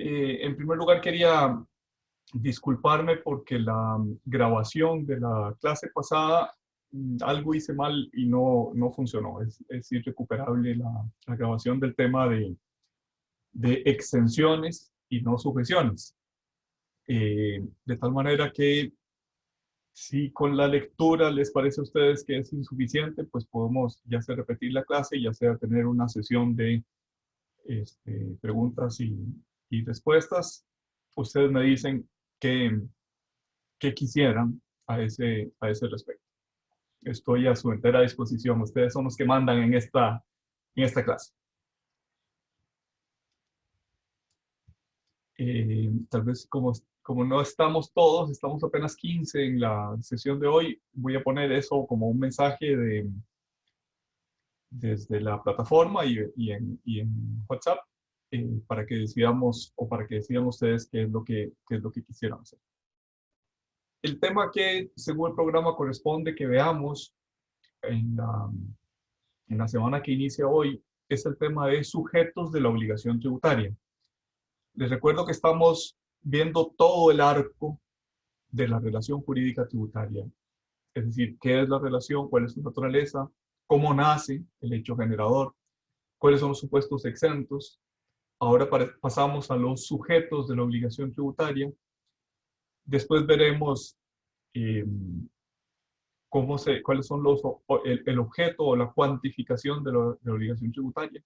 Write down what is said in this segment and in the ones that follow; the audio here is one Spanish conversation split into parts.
En primer lugar, quería disculparme porque la grabación de la clase pasada, algo hice mal y no funcionó. Es irrecuperable la grabación del tema de extensiones y no sujeciones. De tal manera que si con la lectura les parece a ustedes que es insuficiente, pues podemos ya sea repetir la clase, ya sea tener una sesión de preguntas y respuestas. Ustedes me dicen qué quisieran a ese respecto. Estoy a su entera disposición. Ustedes son los que mandan en esta clase. Tal vez como no estamos todos, estamos apenas 15 en la sesión de hoy, voy a poner eso como un mensaje desde la plataforma y en WhatsApp para que decidamos o para que decidan ustedes qué es lo que quisieran hacer. El tema que según el programa corresponde que veamos en la semana que inicia hoy es el tema de sujetos de la obligación tributaria. Les recuerdo que estamos viendo todo el arco de la relación jurídica tributaria. Es decir, qué es la relación, cuál es su naturaleza, cómo nace el hecho generador, cuáles son los supuestos exentos. Ahora pasamos a los sujetos de la obligación tributaria. Después veremos eh, cuáles son el objeto o la cuantificación de la obligación tributaria.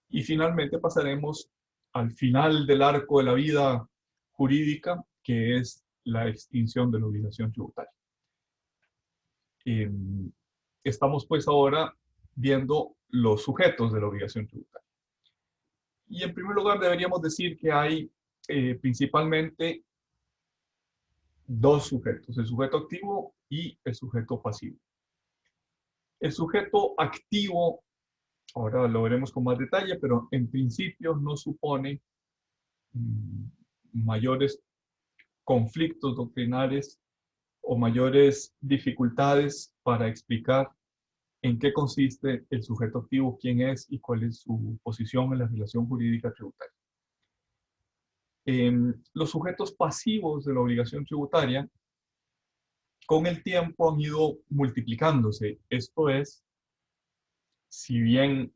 Y finalmente pasaremos al final del arco de la vida jurídica, que es la extinción de la obligación tributaria. Estamos pues ahora viendo los sujetos de la obligación tributaria. Y en primer lugar deberíamos decir que hay principalmente dos sujetos, el sujeto activo y el sujeto pasivo. El sujeto activo, ahora lo veremos con más detalle, pero en principio no supone mayores conflictos doctrinales o mayores dificultades para explicar en qué consiste el sujeto activo, quién es y cuál es su posición en la relación jurídica tributaria. Los sujetos pasivos de la obligación tributaria con el tiempo han ido multiplicándose. Esto es, si bien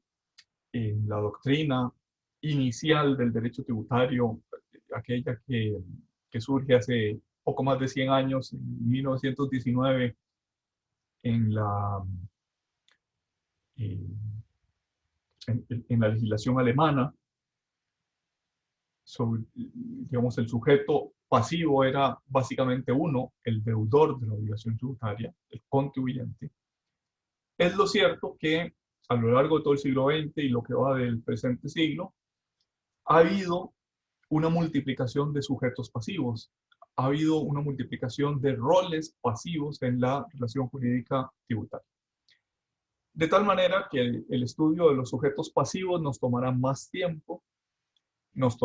en la doctrina inicial del derecho tributario, aquella que surge hace poco más de 100 años, en 1919, en la, en la legislación alemana, sobre, digamos, el sujeto pasivo era básicamente uno, el deudor de la obligación tributaria, el contribuyente. Es lo cierto que a lo largo de todo el siglo XX y lo que va del presente siglo, ha habido una multiplicación de sujetos pasivos, ha habido una multiplicación de roles pasivos en la relación jurídica tributaria. De tal manera que el estudio de los sujetos pasivos nos tomará más tiempo, nos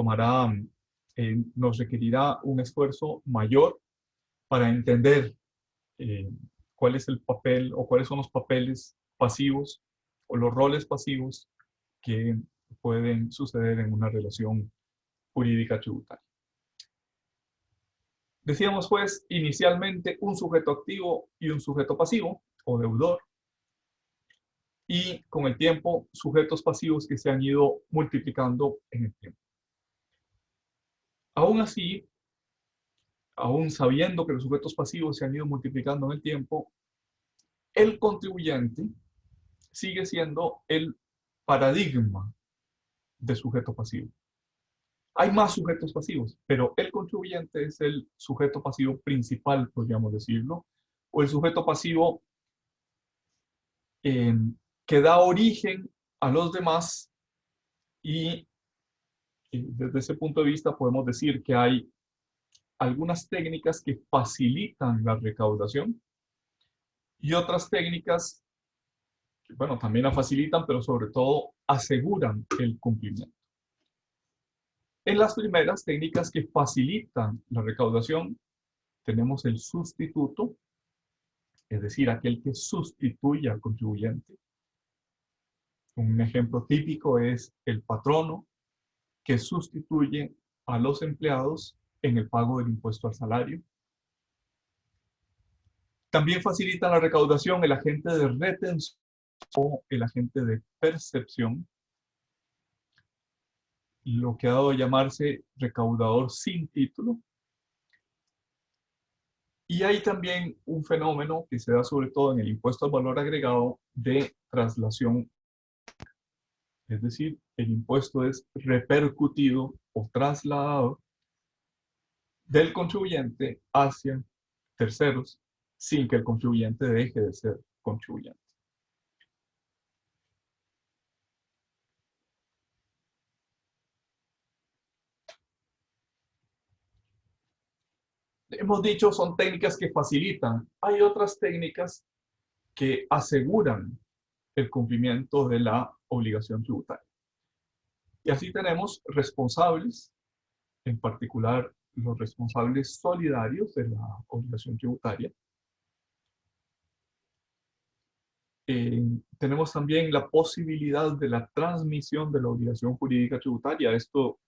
requerirá un esfuerzo mayor para entender cuál es el papel o cuáles son los papeles pasivos o los roles pasivos que pueden suceder en una relación jurídica tributaria. Decíamos pues inicialmente un sujeto activo y un sujeto pasivo o deudor, y con el tiempo sujetos pasivos que se han ido multiplicando en el tiempo. Aún así, aún sabiendo que los sujetos pasivos se han ido multiplicando en el tiempo, el contribuyente sigue siendo el paradigma de sujeto pasivo. Hay más sujetos pasivos, pero el contribuyente es el sujeto pasivo principal, podríamos decirlo, o el sujeto pasivo que da origen a los demás, y desde ese punto de vista podemos decir que hay algunas técnicas que facilitan la recaudación y otras técnicas que, bueno, también la facilitan, pero sobre todo aseguran el cumplimiento. En las primeras técnicas que facilitan la recaudación tenemos el sustituto, es decir, aquel que sustituye al contribuyente. Un ejemplo típico es el patrono, que sustituye a los empleados en el pago del impuesto al salario. También facilita la recaudación el agente de retención o el agente de percepción, lo que ha dado a llamarse recaudador sin título. Y hay también un fenómeno que se da sobre todo en el impuesto al valor agregado de traslación. Es decir, el impuesto es repercutido o trasladado del contribuyente hacia terceros sin que el contribuyente deje de ser contribuyente. Hemos dicho, son técnicas que facilitan. Hay otras técnicas que aseguran el cumplimiento de la obligación tributaria. Y así tenemos responsables, en particular los responsables solidarios de la obligación tributaria. Tenemos también la posibilidad de la transmisión de la obligación jurídica tributaria. Esto,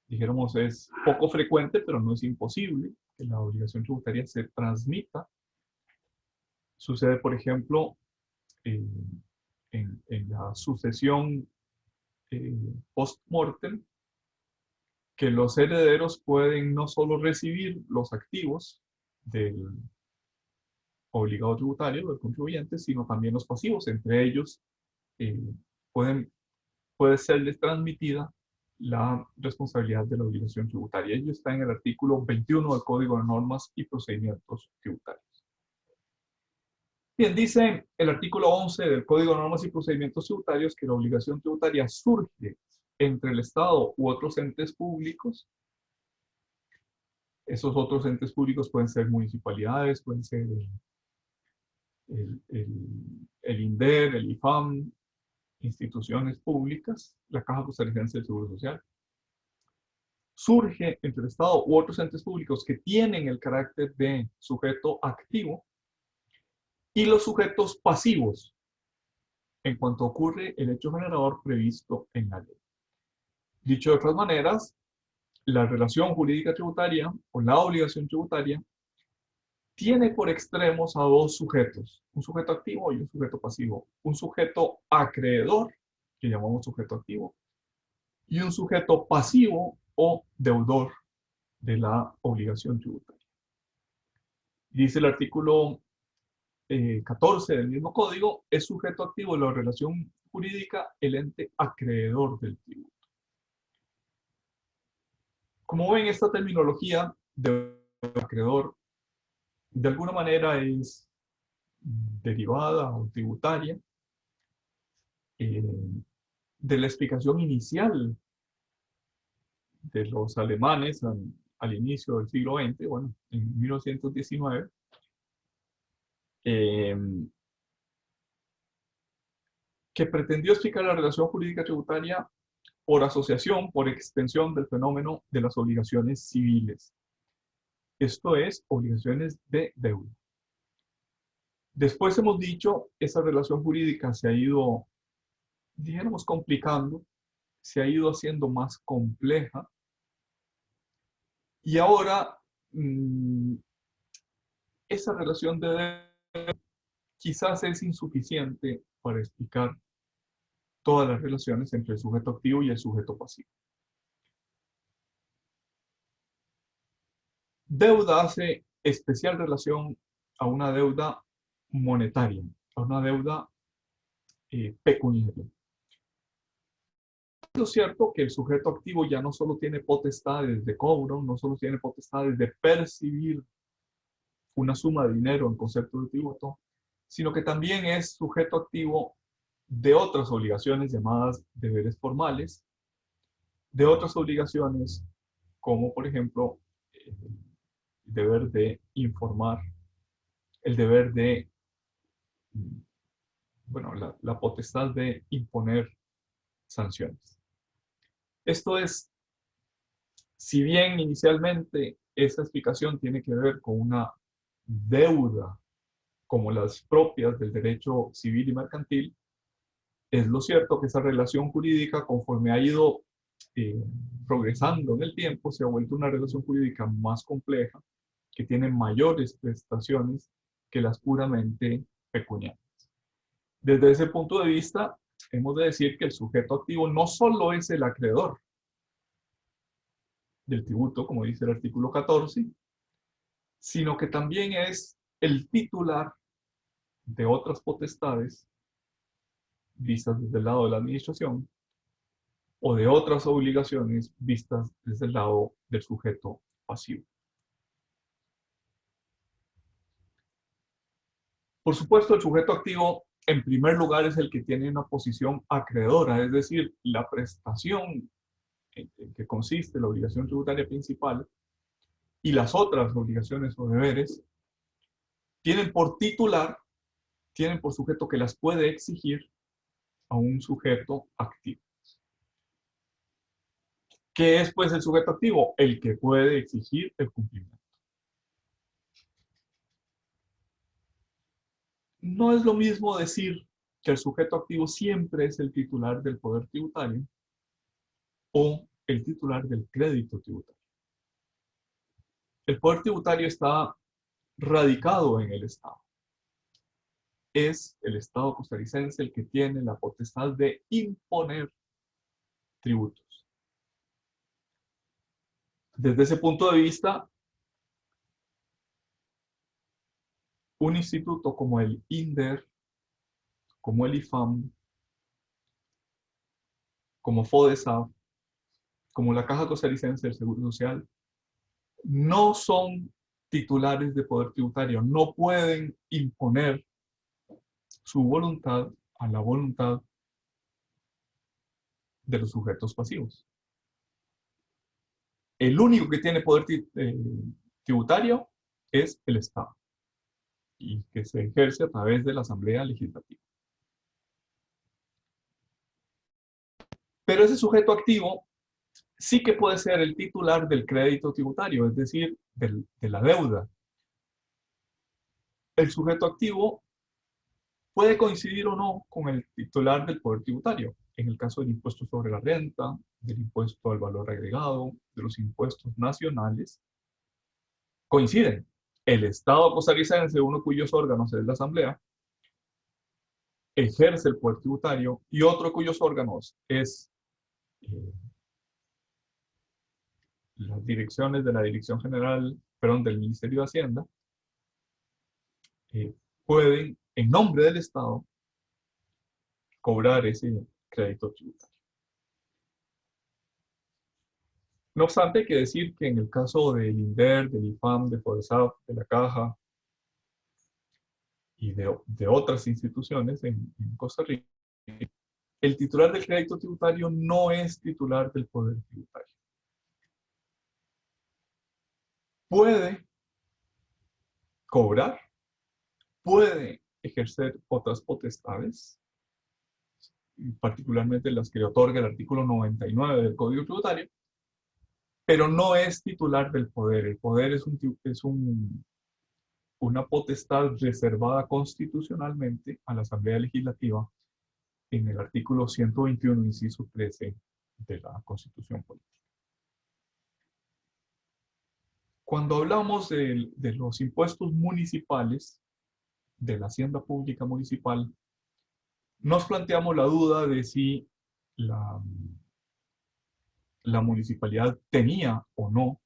dijéramos, es poco frecuente, pero no es imposible que la obligación tributaria se transmita. Sucede, por ejemplo, en la sucesión post-mortem, que los herederos pueden no solo recibir los activos del obligado tributario, del contribuyente, sino también los pasivos. Entre ellos, eh, puede serles transmitida la responsabilidad de la obligación tributaria. Ello está en el artículo 21 del Código de Normas y Procedimientos Tributarios. Bien, dice el artículo 11 del Código de Normas y Procedimientos Tributarios que la obligación tributaria surge entre el Estado u otros entes públicos. Esos otros entes públicos pueden ser municipalidades, pueden ser el INDER, el IFAM, instituciones públicas, la Caja Costarricense del Seguro Social. Surge entre el Estado u otros entes públicos que tienen el carácter de sujeto activo y los sujetos pasivos en cuanto ocurre el hecho generador previsto en la ley. Dicho de otras maneras, la relación jurídica tributaria o la obligación tributaria tiene por extremos a dos sujetos, un sujeto activo y un sujeto pasivo. Un sujeto acreedor, que llamamos sujeto activo, y un sujeto pasivo o deudor de la obligación tributaria. Dice el artículo 14 del mismo código, es sujeto activo de la relación jurídica el ente acreedor del tributo. Como ven, esta terminología de acreedor de alguna manera es derivada o tributaria de la explicación inicial de los alemanes al inicio del siglo XX, bueno, en 1919, que pretendió explicar la relación jurídica tributaria por asociación, por extensión del fenómeno de las obligaciones civiles. Esto es, obligaciones de deuda. Después hemos dicho, esa relación jurídica se ha ido, digamos, complicando, se ha ido haciendo más compleja, y ahora esa relación de deuda quizás es insuficiente para explicar todas las relaciones entre el sujeto activo y el sujeto pasivo. Deuda hace especial relación a una deuda monetaria, a una deuda pecuniaria. Es cierto que el sujeto activo ya no solo tiene potestades de cobro, no solo tiene potestades de percibir una suma de dinero en concepto de tributo, sino que también es sujeto activo de otras obligaciones llamadas deberes formales, de otras obligaciones como por ejemplo el deber de informar, el deber de, bueno, la potestad de imponer sanciones. Esto es, si bien inicialmente esa explicación tiene que ver con una deuda como las propias del derecho civil y mercantil, es lo cierto que esa relación jurídica, conforme ha ido progresando en el tiempo, se ha vuelto una relación jurídica más compleja, que tiene mayores prestaciones que las puramente pecuniarias. Desde ese punto de vista, hemos de decir que el sujeto activo no solo es el acreedor del tributo, como dice el artículo 14, sino que también es el titular de otras potestades vistas desde el lado de la administración o de otras obligaciones vistas desde el lado del sujeto pasivo. Por supuesto, el sujeto activo, en primer lugar, es el que tiene una posición acreedora, es decir, la prestación en que consiste la obligación tributaria principal y las otras obligaciones o deberes, tienen por titular, tienen por sujeto que las puede exigir a un sujeto activo. ¿Qué es, pues, el sujeto activo? El que puede exigir el cumplimiento. No es lo mismo decir que el sujeto activo siempre es el titular del poder tributario o el titular del crédito tributario. El poder tributario está radicado en el Estado. Es el Estado costarricense el que tiene la potestad de imponer tributos. Desde ese punto de vista, un instituto como el INDER, como el IFAM, como FODESAF, como la Caja Costarricense del Seguro Social, no son titulares de poder tributario, no pueden imponer su voluntad a la voluntad de los sujetos pasivos. El único que tiene poder tributario es el Estado, y que se ejerce a través de la Asamblea Legislativa. Pero ese sujeto activo sí que puede ser el titular del crédito tributario, es decir, de la deuda. El sujeto activo puede coincidir o no con el titular del poder tributario. En el caso del impuesto sobre la renta, del impuesto al valor agregado, de los impuestos nacionales, coinciden. El Estado costarricense, uno cuyos órganos es la Asamblea, ejerce el poder tributario, y otro cuyos órganos es eh, las direcciones de la Dirección General, perdón, del Ministerio de Hacienda, pueden, en nombre del Estado, cobrar ese crédito tributario. No obstante, hay que decir que en el caso del INDER, del IFAM, de FODESAF, de la Caja y de otras instituciones en Costa Rica, el titular del crédito tributario no es titular del poder tributario. Puede cobrar, puede ejercer otras potestades, particularmente las que le otorga el artículo 99 del Código Tributario, pero no es titular del poder. El poder es una potestad reservada constitucionalmente a la Asamblea Legislativa en el artículo 121, inciso 13 de la Constitución Política. Cuando hablamos de los impuestos municipales, de la hacienda pública municipal, nos planteamos la duda de si la municipalidad tenía o no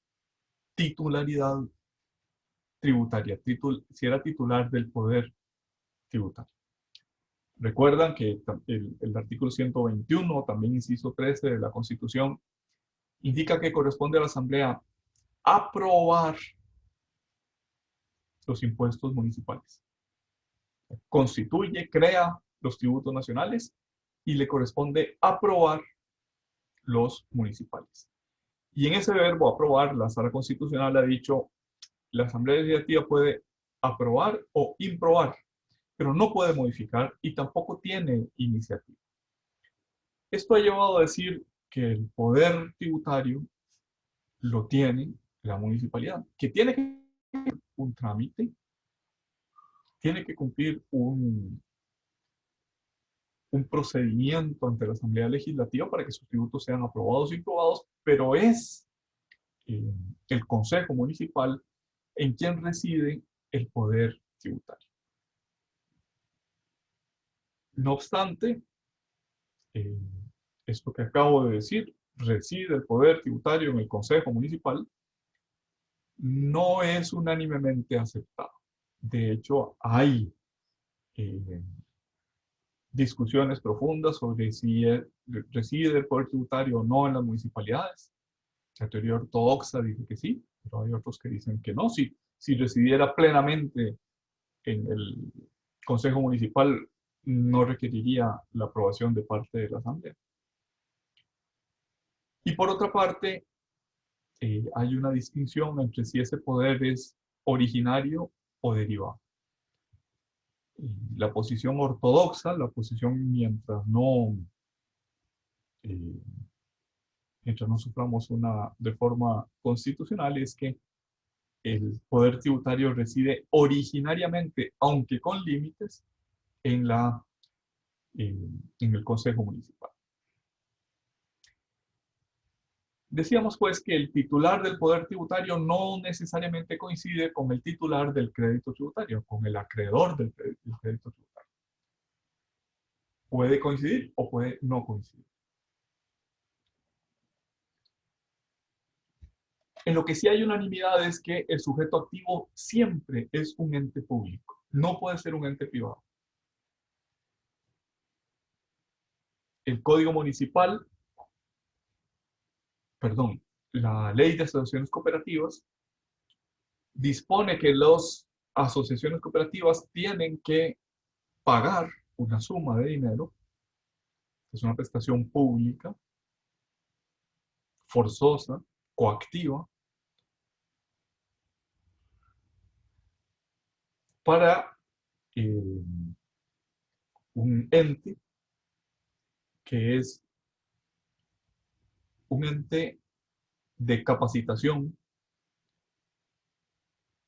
titularidad tributaria, si era titular del poder tributario. Recuerdan que el artículo 121, también inciso 13 de la Constitución, indica que corresponde a la Asamblea aprobar los impuestos municipales. Constituye, crea los tributos nacionales y le corresponde aprobar los municipales. Y en ese verbo aprobar, la Sala Constitucional ha dicho, la Asamblea Legislativa puede aprobar o improbar, pero no puede modificar y tampoco tiene iniciativa. Esto ha llevado a decir que el poder tributario lo tiene la municipalidad, que tiene que cumplir un trámite, tiene que cumplir un procedimiento ante la Asamblea Legislativa para que sus tributos sean aprobados y improbados, pero es eh, el Consejo Municipal en quien reside el poder tributario. No obstante, eh, esto que acabo de decir, reside el poder tributario en el Consejo Municipal, no es unánimemente aceptado. De hecho, hay eh, discusiones profundas sobre si reside el poder tributario o no en las municipalidades. La teoría ortodoxa dice que sí, pero hay otros que dicen que no. Si residiera plenamente en el Consejo Municipal, no requeriría la aprobación de parte de la Asamblea. Y por otra parte, hay una distinción entre si ese poder es originario o derivado. La posición ortodoxa, la posición eh, mientras no suframos una reforma constitucional, es que el poder tributario reside originariamente, aunque con límites, en, en el Consejo Municipal. Decíamos pues que el titular del poder tributario no necesariamente coincide con el titular del crédito tributario, con el acreedor del crédito tributario. Puede coincidir o puede no coincidir. En lo que sí hay unanimidad es que el sujeto activo siempre es un ente público, no puede ser un ente privado. El Código Municipal, perdón, la Ley de Asociaciones Cooperativas dispone que las asociaciones cooperativas tienen que pagar una suma de dinero, es una prestación pública, forzosa, coactiva, para eh, un ente que es un ente de capacitación,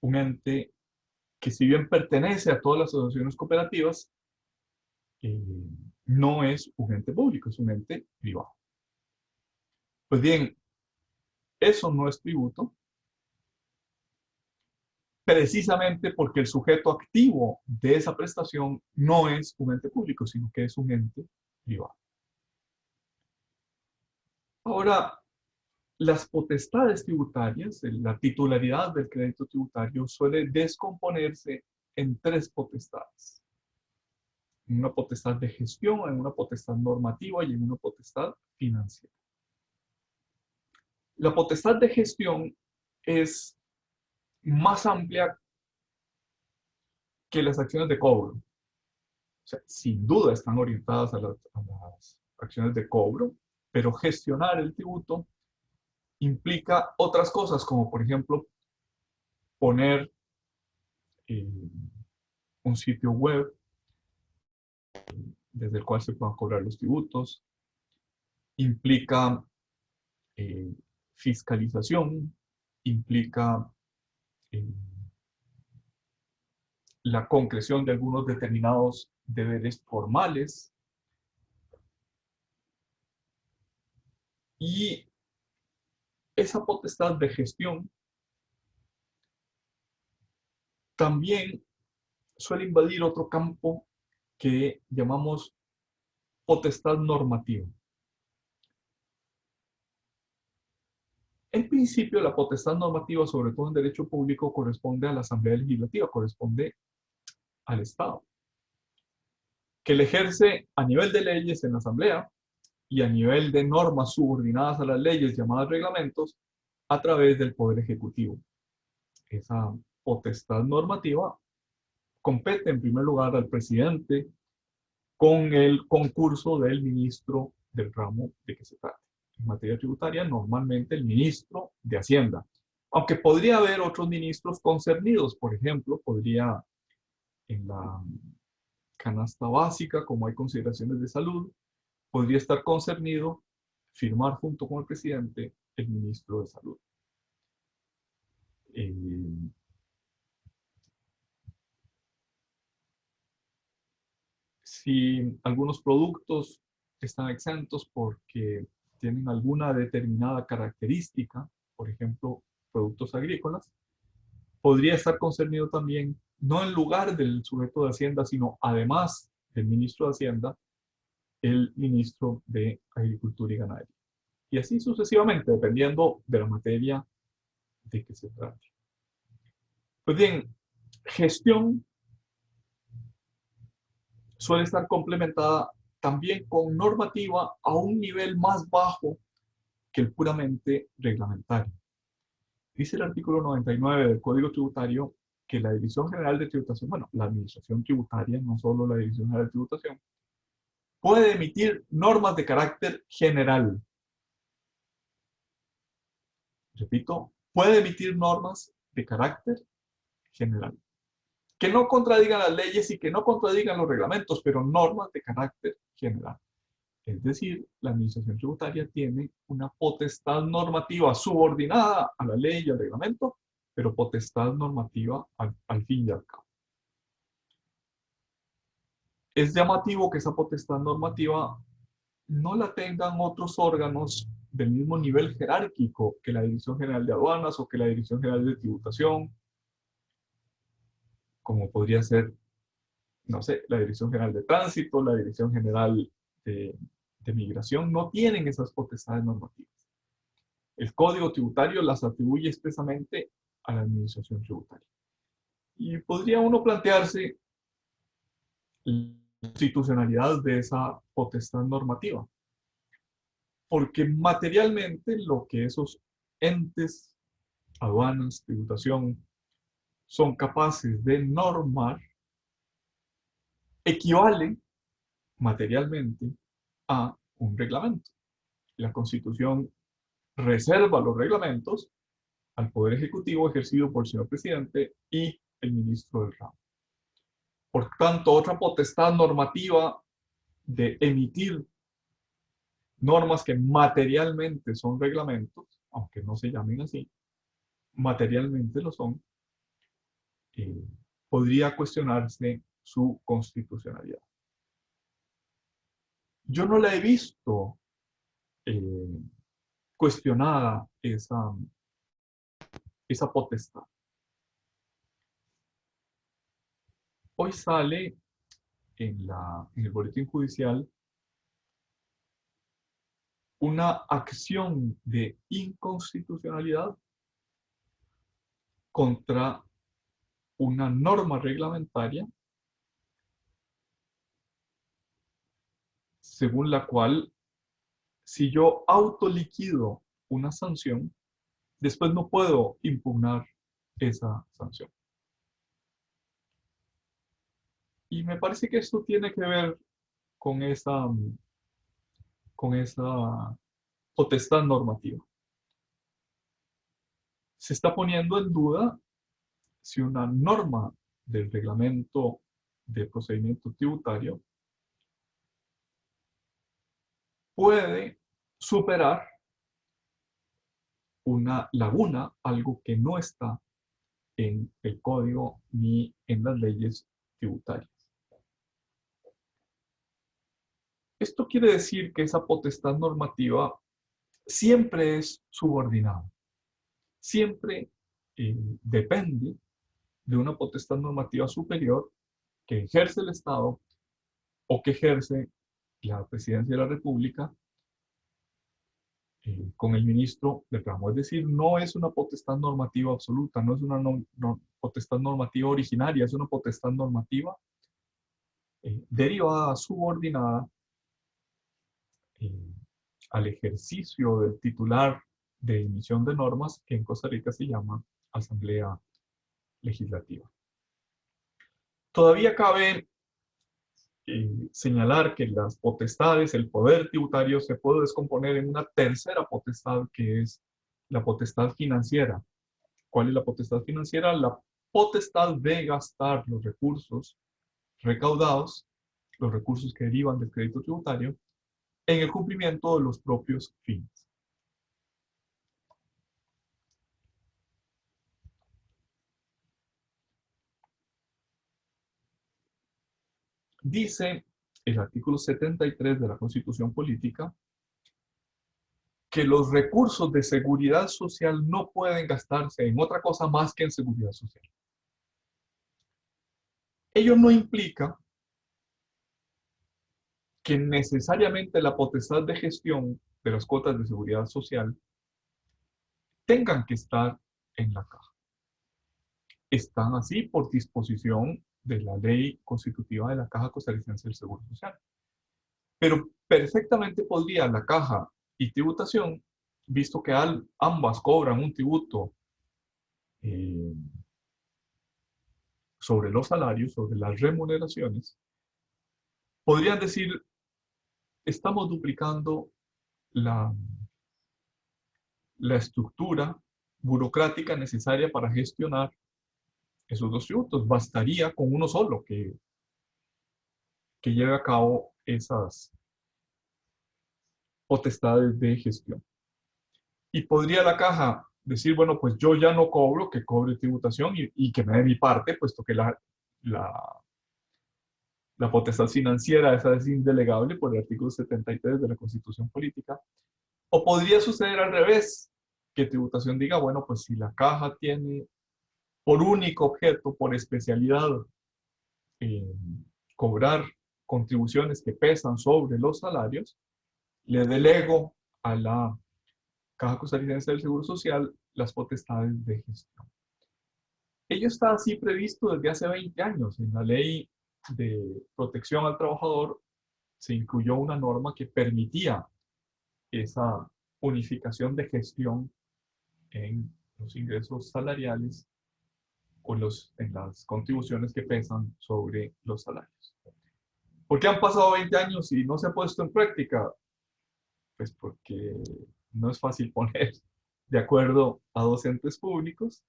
un ente que si bien pertenece a todas las asociaciones cooperativas, eh, no es un ente público, es un ente privado. Pues bien, eso no es tributo, precisamente porque el sujeto activo de esa prestación no es un ente público, sino que es un ente privado. Ahora, las potestades tributarias, la titularidad del crédito tributario suele descomponerse en tres potestades. En una potestad de gestión, en una potestad normativa y en una potestad financiera. La potestad de gestión es más amplia que las acciones de cobro. O sea, sin duda están orientadas a las acciones de cobro, pero gestionar el tributo implica otras cosas, como por ejemplo poner eh, un sitio web desde el cual se puedan cobrar los tributos, implica eh, fiscalización, implica eh, la concreción de algunos determinados deberes formales y esa potestad de gestión también suele invadir otro campo que llamamos potestad normativa. En principio, la potestad normativa, sobre todo en derecho público, corresponde a la Asamblea Legislativa, corresponde al Estado, que le ejerce a nivel de leyes en la Asamblea y a nivel de normas subordinadas a las leyes llamadas reglamentos a través del Poder Ejecutivo. Esa potestad normativa compete en primer lugar al presidente con el concurso del ministro del ramo de que se trate. En materia tributaria, normalmente el ministro de Hacienda. Aunque podría haber otros ministros concernidos, por ejemplo, podría en la canasta básica, como hay consideraciones de salud, podría estar concernido, firmar junto con el presidente, el ministro de Salud. Eh, si algunos productos están exentos porque tienen alguna determinada característica, por ejemplo, productos agrícolas, podría estar concernido también, no en lugar del sujeto de Hacienda, sino además del ministro de Hacienda, el ministro de Agricultura y Ganadería. Y así sucesivamente, dependiendo de la materia de que se trate. Pues bien, gestión suele estar complementada también con normativa a un nivel más bajo que el puramente reglamentario. Dice el artículo 99 del Código Tributario que la Dirección General de Tributación, bueno, la Administración Tributaria, no solo la Dirección General de Tributación, puede emitir normas de carácter general. Repito, puede emitir normas de carácter general. Que no contradigan las leyes y que no contradigan los reglamentos, pero normas de carácter general. Es decir, la Administración Tributaria tiene una potestad normativa subordinada a la ley y al reglamento, pero potestad normativa al fin y al cabo. Es llamativo que esa potestad normativa no la tengan otros órganos del mismo nivel jerárquico que la Dirección General de Aduanas o que la Dirección General de Tributación, como podría ser, no sé, la Dirección General de Tránsito, la Dirección General de Migración, no tienen esas potestades normativas. El Código Tributario las atribuye expresamente a la Administración Tributaria. Y podría uno plantearse la constitucionalidad de esa potestad normativa, porque materialmente lo que esos entes, aduanas, tributación, son capaces de normar equivale materialmente a un reglamento. La Constitución reserva los reglamentos al Poder Ejecutivo ejercido por el señor presidente y el ministro del ramo. Por tanto, otra potestad normativa de emitir normas que materialmente son reglamentos, aunque no se llamen así, materialmente lo son, eh, podría cuestionarse su constitucionalidad. Yo no la he visto eh, cuestionada esa potestad. Hoy sale en el boletín judicial una acción de inconstitucionalidad contra una norma reglamentaria según la cual si yo autoliquido una sanción, después no puedo impugnar esa sanción. Y me parece que esto tiene que ver con esa potestad normativa. Se está poniendo en duda si una norma del reglamento de procedimiento tributario puede superar una laguna, algo que no está en el código ni en las leyes tributarias. Esto quiere decir que esa potestad normativa siempre es subordinada, siempre depende de una potestad normativa superior que ejerce el Estado o que ejerce la Presidencia de la República con el ministro del ramo. Es decir, no es una potestad normativa absoluta, no es una potestad normativa originaria, es una potestad normativa derivada, subordinada eh, al ejercicio del titular de emisión de normas, que en Costa Rica se llama Asamblea Legislativa. Todavía cabe señalar que las potestades, el poder tributario se puede descomponer en una tercera potestad que es la potestad financiera. ¿Cuál es la potestad financiera? La potestad de gastar los recursos recaudados, los recursos que derivan del crédito tributario, en el cumplimiento de los propios fines. Dice el artículo 73 de la Constitución Política, que los recursos de seguridad social no pueden gastarse en otra cosa más que en seguridad social. Ello no implica que necesariamente la potestad de gestión de las cuotas de seguridad social tengan que estar en la caja. Están así por disposición de la ley constitutiva de la Caja Costarricense del Seguro Social. Pero perfectamente podría la caja y tributación, visto que ambas cobran un tributo eh, sobre los salarios, sobre las remuneraciones, podrían decir, estamos duplicando la, la estructura burocrática necesaria para gestionar esos dos tributos. Bastaría con uno solo que lleve a cabo esas potestades de gestión. Y podría la caja decir, bueno, pues yo ya no cobro, que cobre tributación y que me dé mi parte, puesto que la, la potestad financiera esa es indelegable por el artículo 73 de la Constitución Política. O podría suceder al revés, que tributación diga, bueno, pues si la caja tiene por único objeto, por especialidad, eh, cobrar contribuciones que pesan sobre los salarios, le delego a la Caja Costarricense del Seguro Social las potestades de gestión. Ello está así previsto desde hace 20 años. En la Ley de Protección al Trabajador se incluyó una norma que permitía esa unificación de gestión en los ingresos salariales o en las contribuciones que pesan sobre los salarios. ¿Por qué han pasado 20 años y no se ha puesto en práctica? Pues porque no es fácil poner de acuerdo a dos entes públicos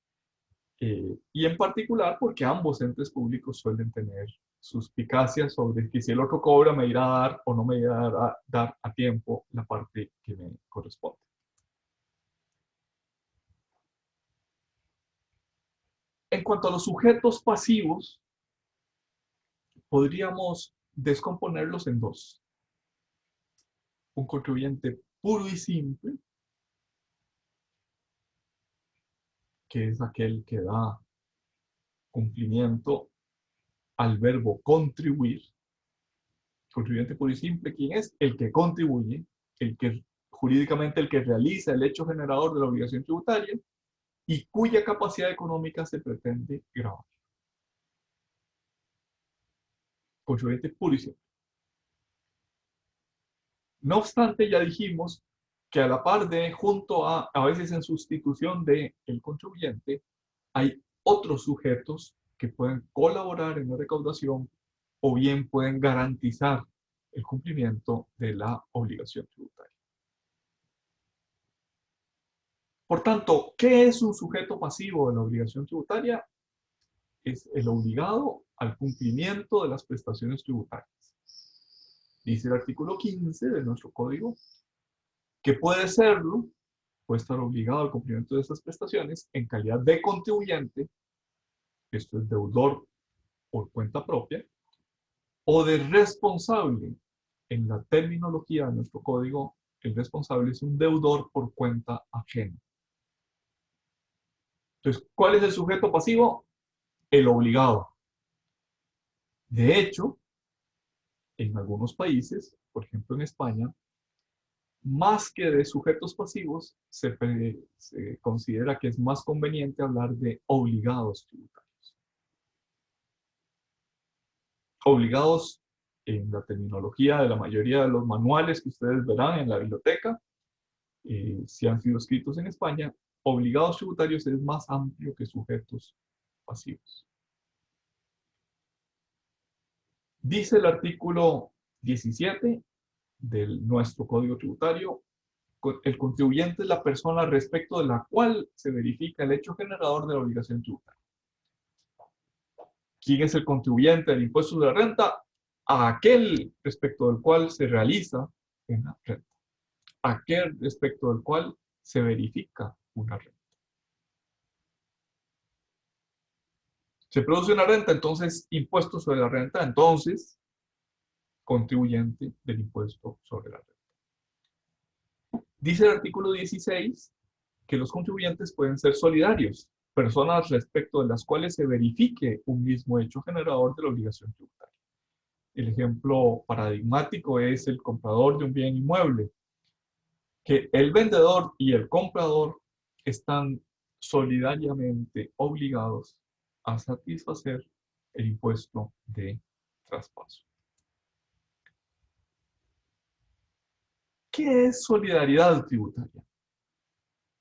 y en particular porque ambos entes públicos suelen tener suspicacias sobre que si el otro cobra me irá a dar o no me irá a dar a tiempo la parte que me corresponde. En cuanto a los sujetos pasivos, podríamos descomponerlos en dos. Un contribuyente puro y simple, que es aquel que da cumplimiento al verbo contribuir. Contribuyente puro y simple, ¿quién es? El que contribuye, jurídicamente el que realiza el hecho generador de la obligación tributaria y cuya capacidad económica se pretende gravar. Contribuyente puro y simple. No obstante, ya dijimos que a la par de, junto a veces en sustitución del contribuyente, hay otros sujetos que pueden colaborar en la recaudación o bien pueden garantizar el cumplimiento de la obligación tributaria. Por tanto, ¿qué es un sujeto pasivo de la obligación tributaria? Es el obligado al cumplimiento de las prestaciones tributarias. Dice el artículo 15 de nuestro código que puede serlo, puede estar obligado al cumplimiento de esas prestaciones en calidad de contribuyente, esto es deudor por cuenta propia, o de responsable. En la terminología de nuestro código, el responsable es un deudor por cuenta ajena. Entonces, ¿cuál es el sujeto pasivo? El obligado. De hecho, en algunos países, por ejemplo en España, más que de sujetos pasivos, se considera que es más conveniente hablar de obligados tributarios. Obligados, en la terminología de la mayoría de los manuales que ustedes verán en la biblioteca, si han sido escritos en España, obligados tributarios es más amplio que sujetos pasivos. Dice el artículo 17 de nuestro Código Tributario, el contribuyente es la persona respecto de la cual se verifica el hecho generador de la obligación tributaria. ¿Quién es el contribuyente del impuesto de la renta? Aquel respecto del cual se realiza una renta. Aquel respecto del cual se verifica una renta. Se produce una renta, entonces impuesto sobre la renta, entonces contribuyente del impuesto sobre la renta. Dice el artículo 16 que los contribuyentes pueden ser solidarios, personas respecto de las cuales se verifique un mismo hecho generador de la obligación tributaria. El ejemplo paradigmático es el comprador de un bien inmueble, que el vendedor y el comprador están solidariamente obligados a satisfacer el impuesto de traspaso. ¿Qué es solidaridad tributaria?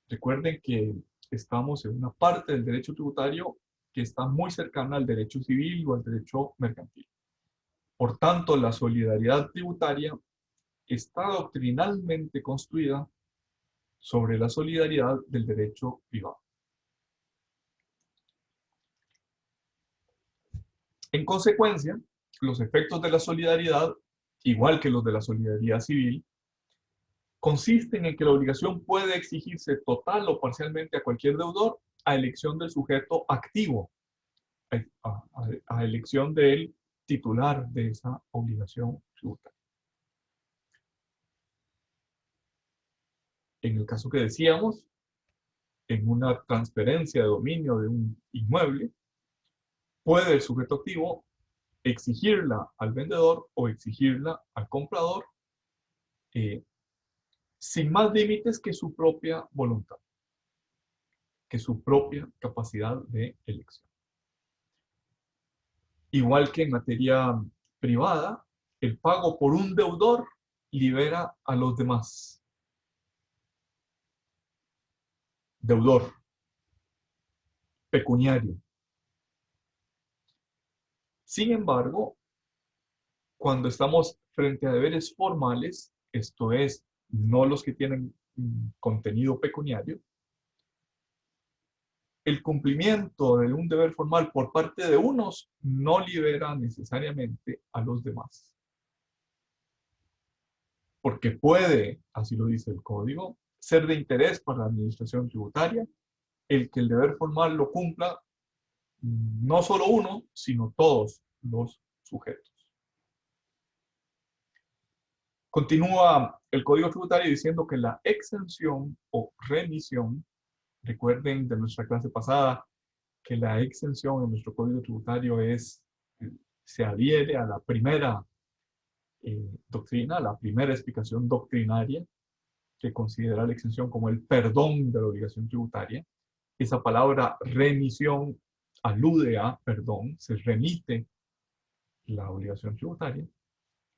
Recuerden que estamos en una parte del derecho tributario que está muy cercana al derecho civil o al derecho mercantil. Por tanto, la solidaridad tributaria está doctrinalmente construida sobre la solidaridad del derecho privado. En consecuencia, los efectos de la solidaridad, igual que los de la solidaridad civil, consisten en que la obligación puede exigirse total o parcialmente a cualquier deudor a elección del sujeto activo, a elección del titular de esa obligación tributaria. En el caso que decíamos, en una transferencia de dominio de un inmueble, puede el sujeto activo exigirla al vendedor o exigirla al comprador sin más límites que su propia voluntad, que su propia capacidad de elección. Igual que en materia privada, el pago por un deudor libera a los demás. Deudor, pecuniario. Sin embargo, cuando estamos frente a deberes formales, esto es, no los que tienen contenido pecuniario, el cumplimiento de un deber formal por parte de unos no libera necesariamente a los demás. Porque puede, así lo dice el código, ser de interés para la administración tributaria el que el deber formal lo cumpla no solo uno, sino todos los sujetos. Continúa el Código Tributario diciendo que la exención o remisión, recuerden de nuestra clase pasada que la exención en nuestro Código Tributario se adhiere a la primera doctrina, la primera explicación doctrinaria que considera la exención como el perdón de la obligación tributaria. Esa palabra remisión alude a perdón, se remite la obligación tributaria.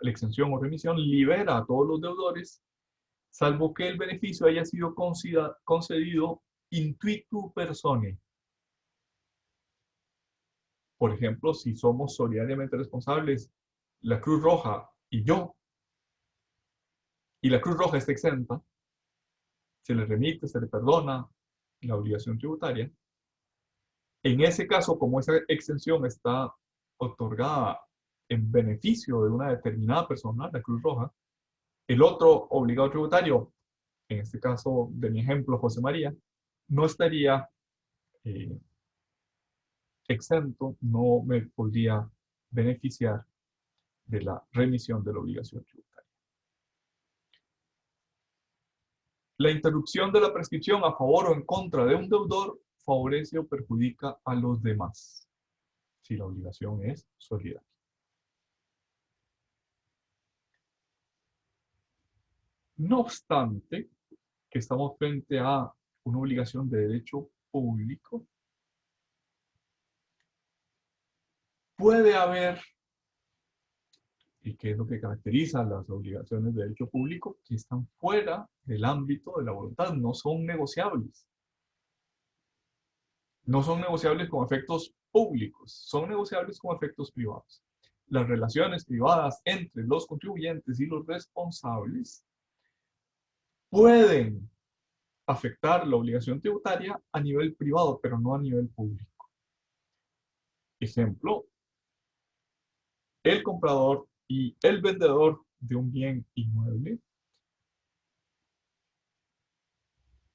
La exención o remisión libera a todos los deudores, salvo que el beneficio haya sido concedido intuitu personae. Por ejemplo, si somos solidariamente responsables, la Cruz Roja y yo, y la Cruz Roja está exenta, se le remite, se le perdona la obligación tributaria. En ese caso, como esa exención está otorgada en beneficio de una determinada persona, la Cruz Roja, el otro obligado tributario, en este caso de mi ejemplo, José María, no estaría exento, no me podría beneficiar de la remisión de la obligación tributaria. La interrupción de la prescripción a favor o en contra de un deudor favorece o perjudica a los demás, si la obligación es solidaria. No obstante, que estamos frente a una obligación de derecho público, puede haber, y que es lo que caracteriza las obligaciones de derecho público, que están fuera del ámbito de la voluntad, no son negociables. No son negociables con efectos públicos, son negociables con efectos privados. Las relaciones privadas entre los contribuyentes y los responsables pueden afectar la obligación tributaria a nivel privado, pero no a nivel público. Ejemplo, el comprador y el vendedor de un bien inmueble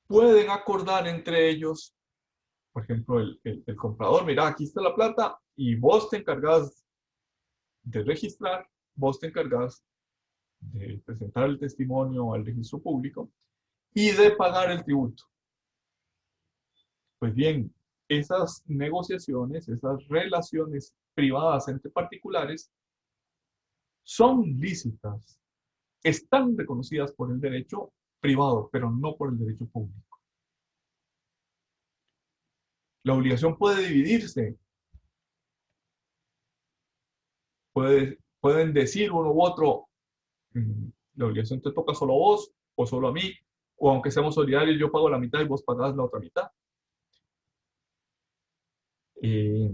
pueden acordar entre ellos, por ejemplo, el comprador, mira, aquí está la plata y vos te encargas de registrar vos te encargas de presentar el testimonio al registro público y de pagar el tributo. Pues bien, esas negociaciones, esas relaciones privadas entre particulares son lícitas, están reconocidas por el derecho privado, pero no por el derecho público. La obligación puede dividirse. Pueden decir uno u otro, la obligación te toca solo a vos o solo a mí, o aunque seamos solidarios, yo pago la mitad y vos pagás la otra mitad. Eh,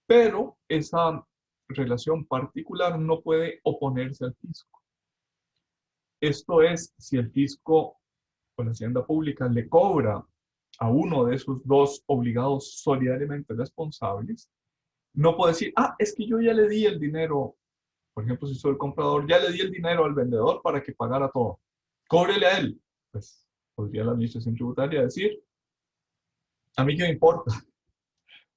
pero esa relación particular no puede oponerse al fisco. Esto es, si el fisco o la hacienda pública le cobra a uno de esos dos obligados solidariamente responsables, no puede decir, ah, es que yo ya le di el dinero, por ejemplo, si soy el comprador, ya le di el dinero al vendedor para que pagara todo. Cóbrele a él. Pues podría la administración tributaria decir, a mí qué me importa,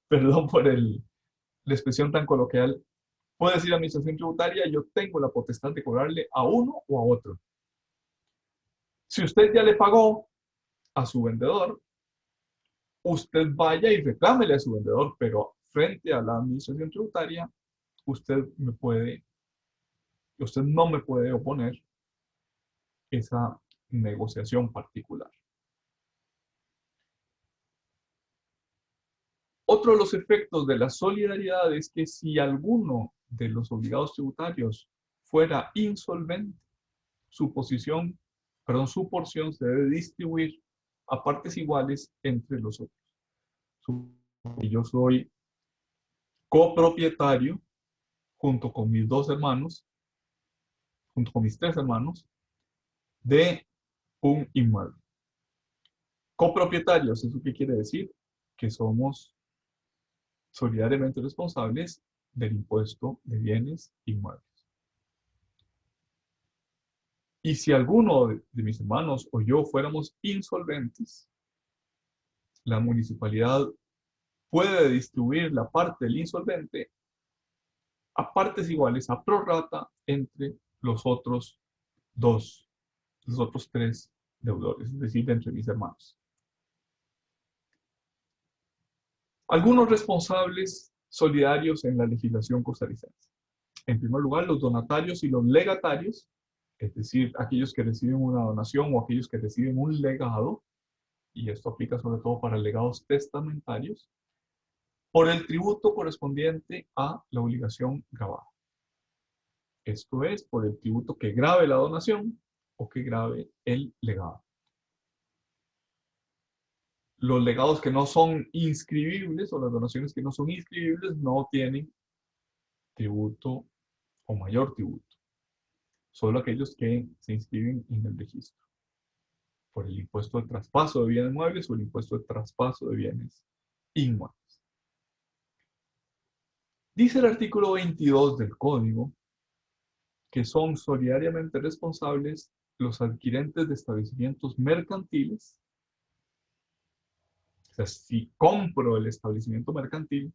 perdón por la expresión tan coloquial, puede decir la administración tributaria, yo tengo la potestad de cobrarle a uno o a otro. Si usted ya le pagó a su vendedor, usted vaya y reclámele a su vendedor, pero frente a la administración tributaria, usted no me puede oponer esa negociación particular. Otro de los efectos de la solidaridad es que si alguno de los obligados tributarios fuera insolvente, su porción se debe distribuir a partes iguales entre los otros. Yo soy copropietario junto con mis dos hermanos, junto con mis tres hermanos, de un inmueble. Copropietarios, ¿eso qué quiere decir? Que somos solidariamente responsables del impuesto de bienes inmuebles. Y si alguno de mis hermanos o yo fuéramos insolventes, la municipalidad puede distribuir la parte del insolvente a partes iguales, a prorrata, entre los otros tres deudores, es decir, entre mis hermanos. Algunos responsables solidarios en la legislación costarricense. En primer lugar, los donatarios y los legatarios, es decir, aquellos que reciben una donación o aquellos que reciben un legado, y esto aplica sobre todo para legados testamentarios, por el tributo correspondiente a la obligación gravada. Esto es, por el tributo que grave la donación o que grave el legado. Los legados que no son inscribibles o las donaciones que no son inscribibles no tienen tributo o mayor tributo. Solo aquellos que se inscriben en el registro por el impuesto de traspaso de bienes muebles o el impuesto de traspaso de bienes inmuebles. Dice el artículo 22 del Código que son solidariamente responsables los adquirentes de establecimientos mercantiles. O sea, si compro el establecimiento mercantil,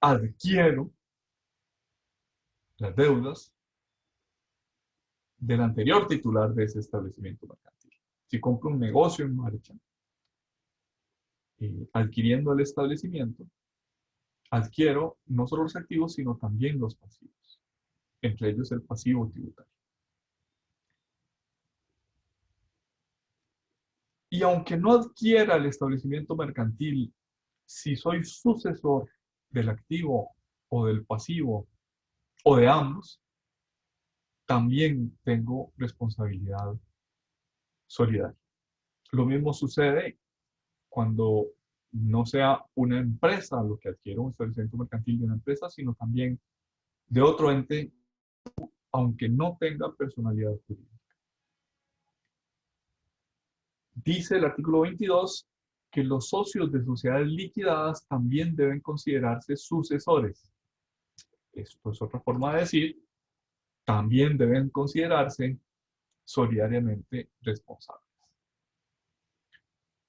adquiero las deudas del anterior titular de ese establecimiento mercantil. Si compro un negocio en marcha, adquiriendo el establecimiento, adquiero no solo los activos, sino también los pasivos, entre ellos el pasivo tributario. Y aunque no adquiera el establecimiento mercantil, si soy sucesor del activo o del pasivo o de ambos, también tengo responsabilidad solidaria. Lo mismo sucede cuando no sea una empresa lo que adquiere un establecimiento mercantil de una empresa, sino también de otro ente, aunque no tenga personalidad jurídica. Dice el artículo 22 que los socios de sociedades liquidadas también deben considerarse sucesores. Esto es otra forma de decir, también deben considerarse solidariamente responsables.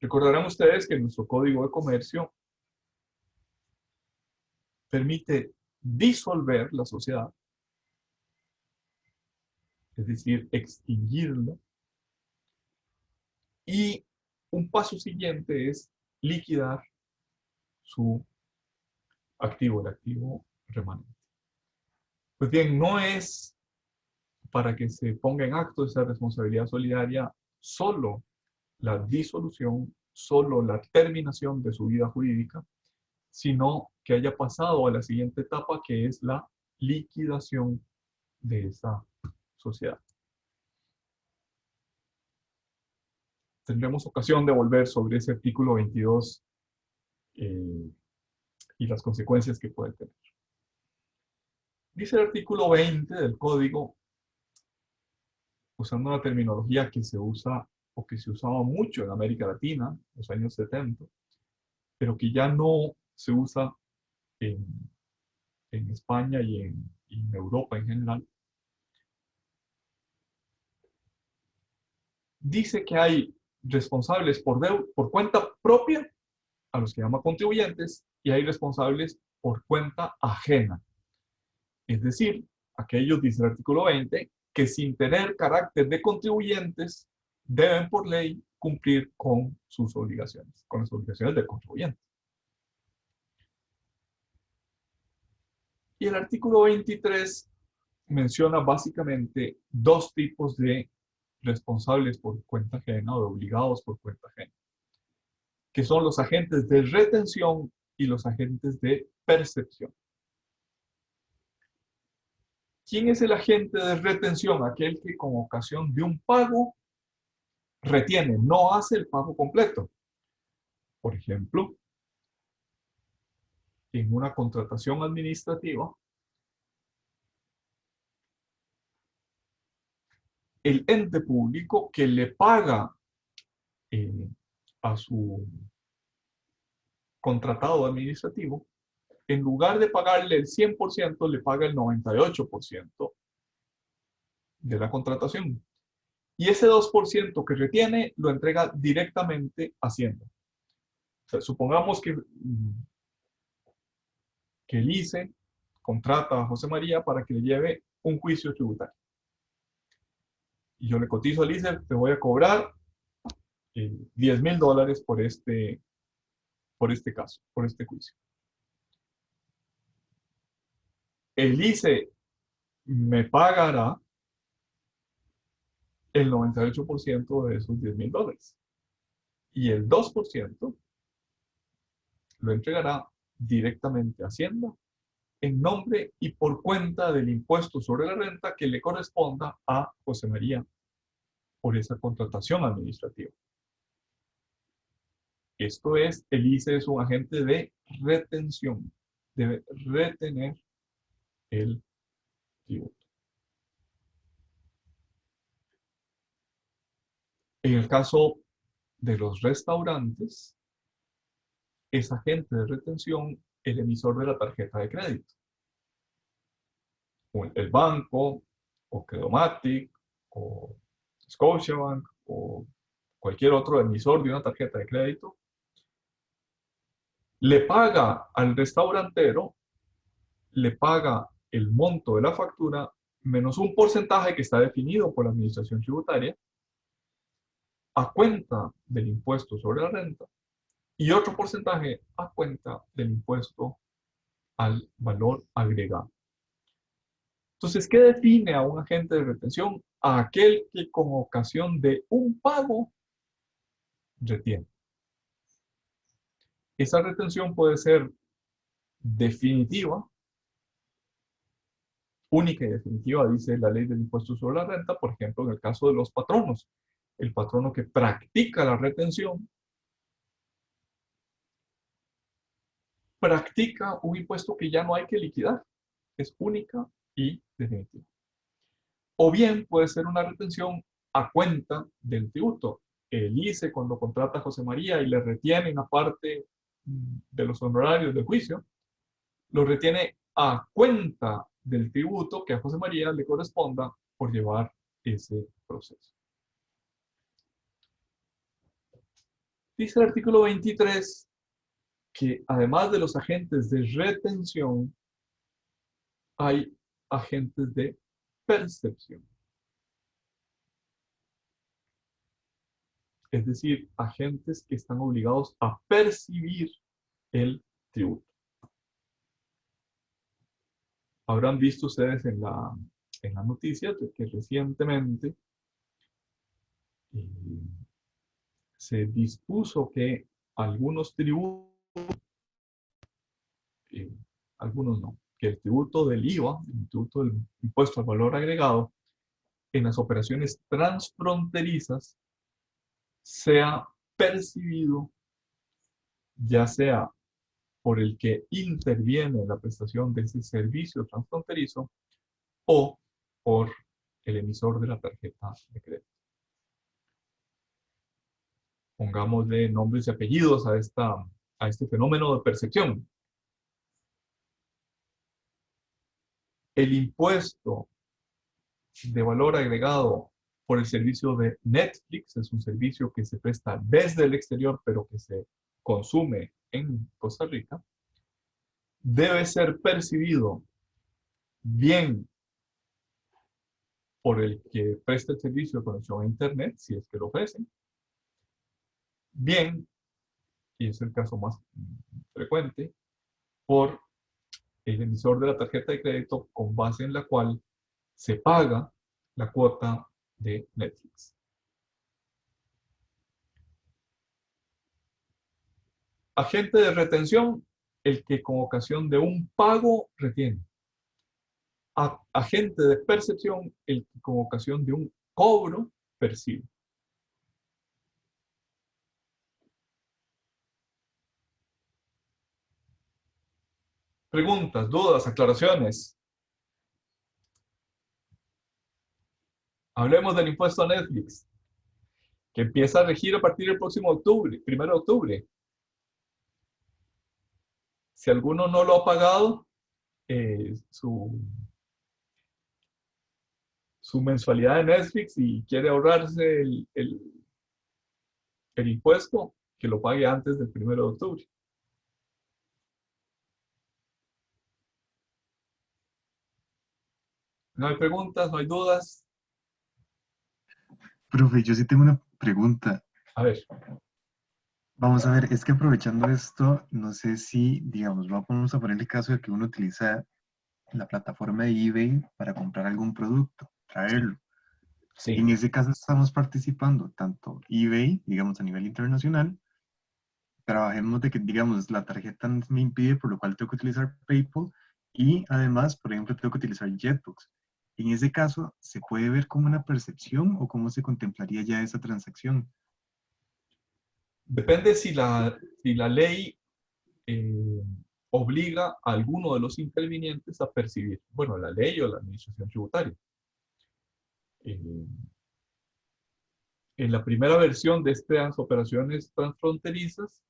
Recordarán ustedes que nuestro Código de Comercio permite disolver la sociedad, es decir, extinguirla. Y un paso siguiente es liquidar su activo, el activo remanente. Pues bien, no es para que se ponga en acto esa responsabilidad solidaria solo la disolución, solo la terminación de su vida jurídica, sino que haya pasado a la siguiente etapa, que es la liquidación de esa sociedad. Tendremos ocasión de volver sobre ese artículo 22 y las consecuencias que puede tener. Dice el artículo 20 del Código, usando una terminología que se usa o que se usaba mucho en América Latina en los años 70, pero que ya no se usa en, en España y en Europa en general. Dice que hay responsables por cuenta propia, a los que llama contribuyentes, y hay responsables por cuenta ajena. Es decir, aquellos, dice el artículo 20, que sin tener carácter de contribuyentes, deben por ley cumplir con sus obligaciones, con las obligaciones del contribuyente. Y el artículo 23 menciona básicamente dos tipos de responsables por cuenta ajena o de obligados por cuenta ajena, que son los agentes de retención y los agentes de percepción. ¿Quién es el agente de retención? Aquel que con ocasión de un pago retiene, no hace el pago completo. Por ejemplo, en una contratación administrativa, el ente público que le paga eh, a su contratado administrativo, en lugar de pagarle el 100%, le paga el 98% de la contratación. Y ese 2% que retiene lo entrega directamente a Hacienda. O sea, supongamos que el ICE contrata a José María para que le lleve un juicio tributario. Y yo le cotizo al ICE, te voy a cobrar $10,000 por este caso, por este juicio. El ICE me pagará el 98% de esos $10,000. Y el 2% lo entregará directamente a Hacienda en nombre y por cuenta del impuesto sobre la renta que le corresponda a José María por esa contratación administrativa. Esto es, el ICE es un agente de retención, debe retener el tributo. En el caso de los restaurantes, es agente de retención el emisor de la tarjeta de crédito. O el banco, o Credomatic, o Scotiabank, o cualquier otro emisor de una tarjeta de crédito, le paga al restaurantero, le paga el monto de la factura menos un porcentaje que está definido por la administración tributaria a cuenta del impuesto sobre la renta y otro porcentaje a cuenta del impuesto al valor agregado. Entonces, ¿qué define a un agente de retención? A aquel que con ocasión de un pago retiene. Esa retención puede ser definitiva, única y definitiva, dice la ley del impuesto sobre la renta, por ejemplo, en el caso de los patronos. El patrono que practica la retención practica un impuesto que ya no hay que liquidar. Es única y definitiva. O bien puede ser una retención a cuenta del tributo. El ICE, cuando contrata a José María y le retiene una parte de los honorarios del juicio, lo retiene a cuenta del tributo que a José María le corresponda por llevar ese proceso. Dice el artículo 23 que además de los agentes de retención, hay agentes de percepción. Es decir, agentes que están obligados a percibir el tributo. Habrán visto ustedes en la noticia de que recientemente eh, se dispuso que algunos tributos, eh, algunos no, que el tributo del IVA, el tributo del impuesto al valor agregado, en las operaciones transfronterizas sea percibido ya sea por el que interviene en la prestación de ese servicio transfronterizo o por el emisor de la tarjeta de crédito. Pongámosle nombres y apellidos a este fenómeno de percepción. El impuesto de valor agregado por el servicio de Netflix es un servicio que se presta desde el exterior, pero que se consume en Costa Rica, debe ser percibido bien por el que presta el servicio de conexión a Internet, si es que lo ofrecen, bien, y es el caso más frecuente, por el emisor de la tarjeta de crédito con base en la cual se paga la cuota de Netflix. Agente de retención, el que con ocasión de un pago retiene. Agente de percepción, el que con ocasión de un cobro percibe. Preguntas, dudas, aclaraciones. Hablemos del impuesto a Netflix, que empieza a regir a partir del próximo octubre, 1 de octubre. Si alguno no lo ha pagado, su mensualidad de Netflix y quiere ahorrarse el impuesto, que lo pague antes del 1 de octubre. No hay preguntas, no hay dudas. Profe, yo sí tengo una pregunta. A ver. Vamos a ver, es que aprovechando esto, no sé si, digamos, vamos a poner el caso de que uno utiliza la plataforma de eBay para comprar algún producto, Sí, traerlo. En sí. ese caso estamos participando tanto eBay, digamos, a nivel internacional, trabajemos de que, digamos, la tarjeta me impide, por lo cual tengo que utilizar PayPal y además, por ejemplo, tengo que utilizar Jetbox. En ese caso, ¿se puede ver como una percepción o cómo se contemplaría ya esa transacción? Depende si la ley eh, obliga a alguno de los intervinientes a percibir, bueno, la ley o la administración tributaria. Eh, en la primera versión de estas operaciones transfronterizas,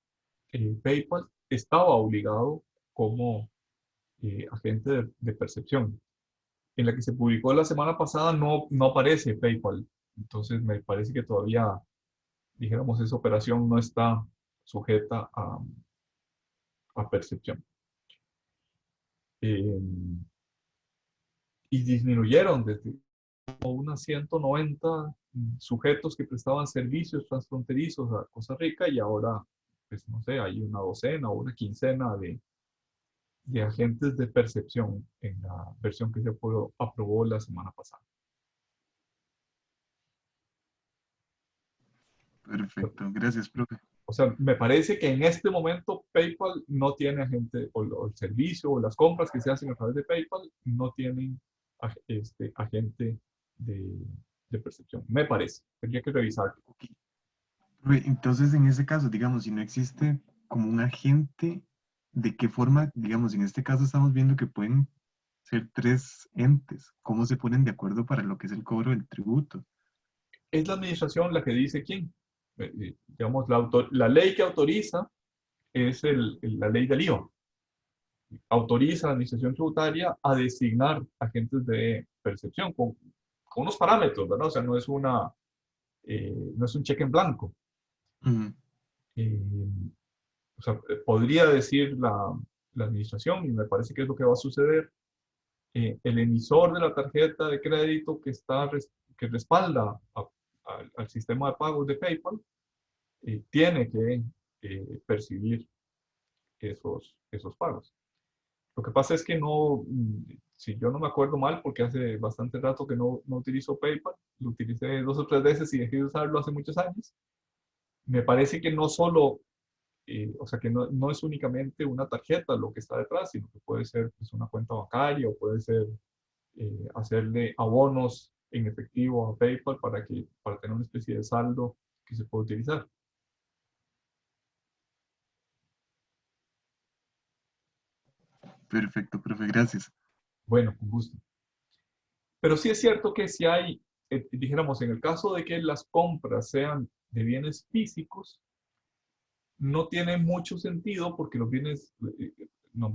PayPal estaba obligado como agente de percepción. En la que se publicó la semana pasada no aparece PayPal. Entonces me parece que todavía, dijéramos, esa operación no está sujeta a percepción. Eh, y disminuyeron desde unas 190 sujetos que prestaban servicios transfronterizos a Costa Rica y ahora, pues no sé, hay una docena o una quincena de agentes de percepción en la versión que se aprobó la semana pasada. Perfecto, gracias, profe. O sea, me parece que en este momento PayPal no tiene agente, o el servicio, o las compras que se hacen a través de PayPal no tienen agente de, de percepción. Me parece. Tendría que revisar. Profe, entonces, en ese caso, digamos, si no existe como un agente, ¿de qué forma, digamos, en este caso estamos viendo que pueden ser tres entes? ¿Cómo se ponen de acuerdo para lo que es el cobro del tributo? Es la administración la que dice quién. Digamos, la ley que autoriza es la ley del IVA. Autoriza a la administración tributaria a designar agentes de percepción con unos parámetros, ¿verdad? O sea, no es un cheque en blanco. Ujú. Eh, o sea, podría decir la administración, y me parece que es lo que va a suceder, el emisor de la tarjeta de crédito que respalda al sistema de pagos de PayPal tiene que percibir esos pagos. Lo que pasa es que no, si yo no me acuerdo mal, porque hace bastante rato que no utilizo PayPal, lo utilicé 2 o 3 veces y dejé de usarlo hace muchos años. Me parece que no solo, o sea, que no es únicamente una tarjeta lo que está detrás, sino que puede ser pues, una cuenta bancaria o puede ser hacerle abonos en efectivo a PayPal para tener una especie de saldo que se puede utilizar. Perfecto, profe, gracias. Bueno, con gusto. Pero sí es cierto que si hay, dijéramos, en el caso de que las compras sean de bienes físicos, no tiene mucho sentido porque los bienes, no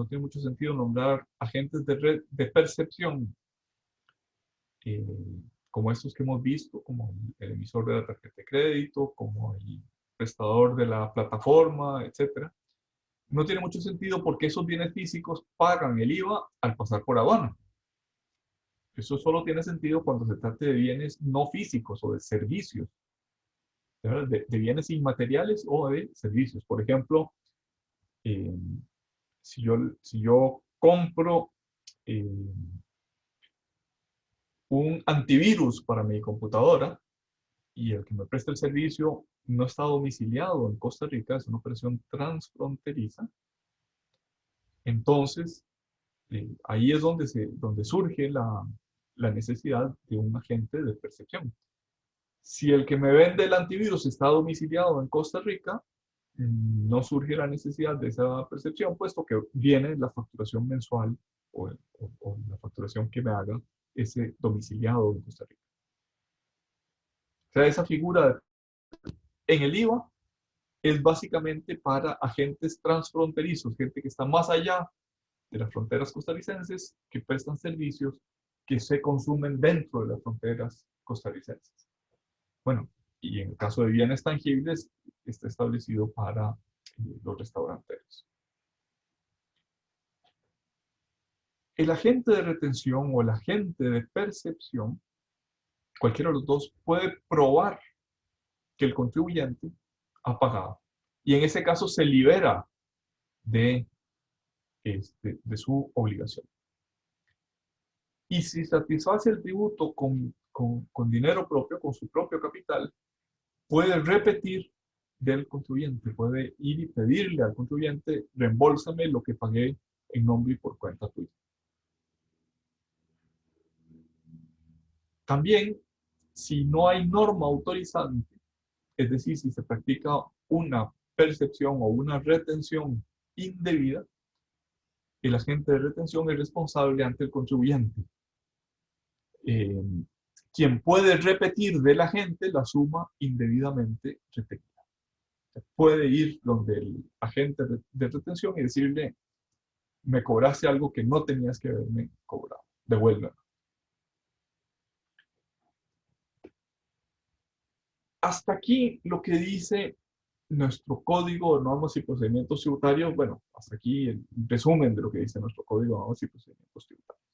tiene mucho sentido nombrar agentes de percepción, eh, como estos que hemos visto, como el emisor de la tarjeta de crédito, como el prestador de la plataforma, etcétera. No tiene mucho sentido porque esos bienes físicos pagan el IVA al pasar por aduana. Eso solo tiene sentido cuando se trate de bienes no físicos o de servicios, de bienes inmateriales o de servicios. Por ejemplo, eh, si yo compro eh, un antivirus para mi computadora y el que me presta el servicio no está domiciliado en Costa Rica, es una operación transfronteriza, entonces ahí es donde surge la necesidad de un agente de percepción. Si el que me vende el antivirus está domiciliado en Costa Rica, no surge la necesidad de esa percepción, puesto que viene la facturación mensual o la facturación que me haga ese domiciliado en Costa Rica. O sea, esa figura en el IVA es básicamente para agentes transfronterizos, gente que está más allá de las fronteras costarricenses, que prestan servicios que se consumen dentro de las fronteras costarricenses. Bueno, y en el caso de bienes tangibles, está establecido para los restauranteros. El agente de retención o el agente de percepción, cualquiera de los dos, puede probar que el contribuyente ha pagado. Y en ese caso se libera de, de su obligación. Y si satisface el tributo con dinero propio, con su propio capital, puede repetir del contribuyente, puede ir y pedirle al contribuyente, reembolsame lo que pagué en nombre y por cuenta tuya. También, si no hay norma autorizante, es decir, si se practica una percepción o una retención indebida, el agente de retención es responsable ante el contribuyente, eh, quien puede repetir del agente la suma indebidamente retenida. Puede ir donde el agente de retención y decirle, me cobraste algo que no tenías que haberme cobrado, devuélveme. Hasta aquí lo que dice nuestro Código de Normas y Procedimientos Tributarios. Bueno, hasta aquí el resumen de lo que dice nuestro Código de Normas y Procedimientos Tributarios.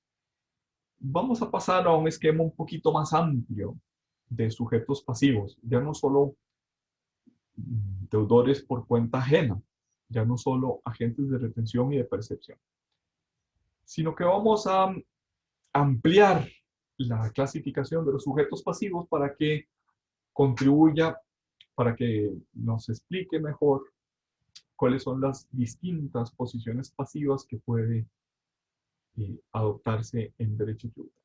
Vamos a pasar a un esquema un poquito más amplio de sujetos pasivos, ya no solo deudores por cuenta ajena, ya no solo agentes de retención y de percepción, sino que vamos a ampliar la clasificación de los sujetos pasivos para que contribuya, para que nos explique mejor cuáles son las distintas posiciones pasivas que puede adoptarse en derecho tributario.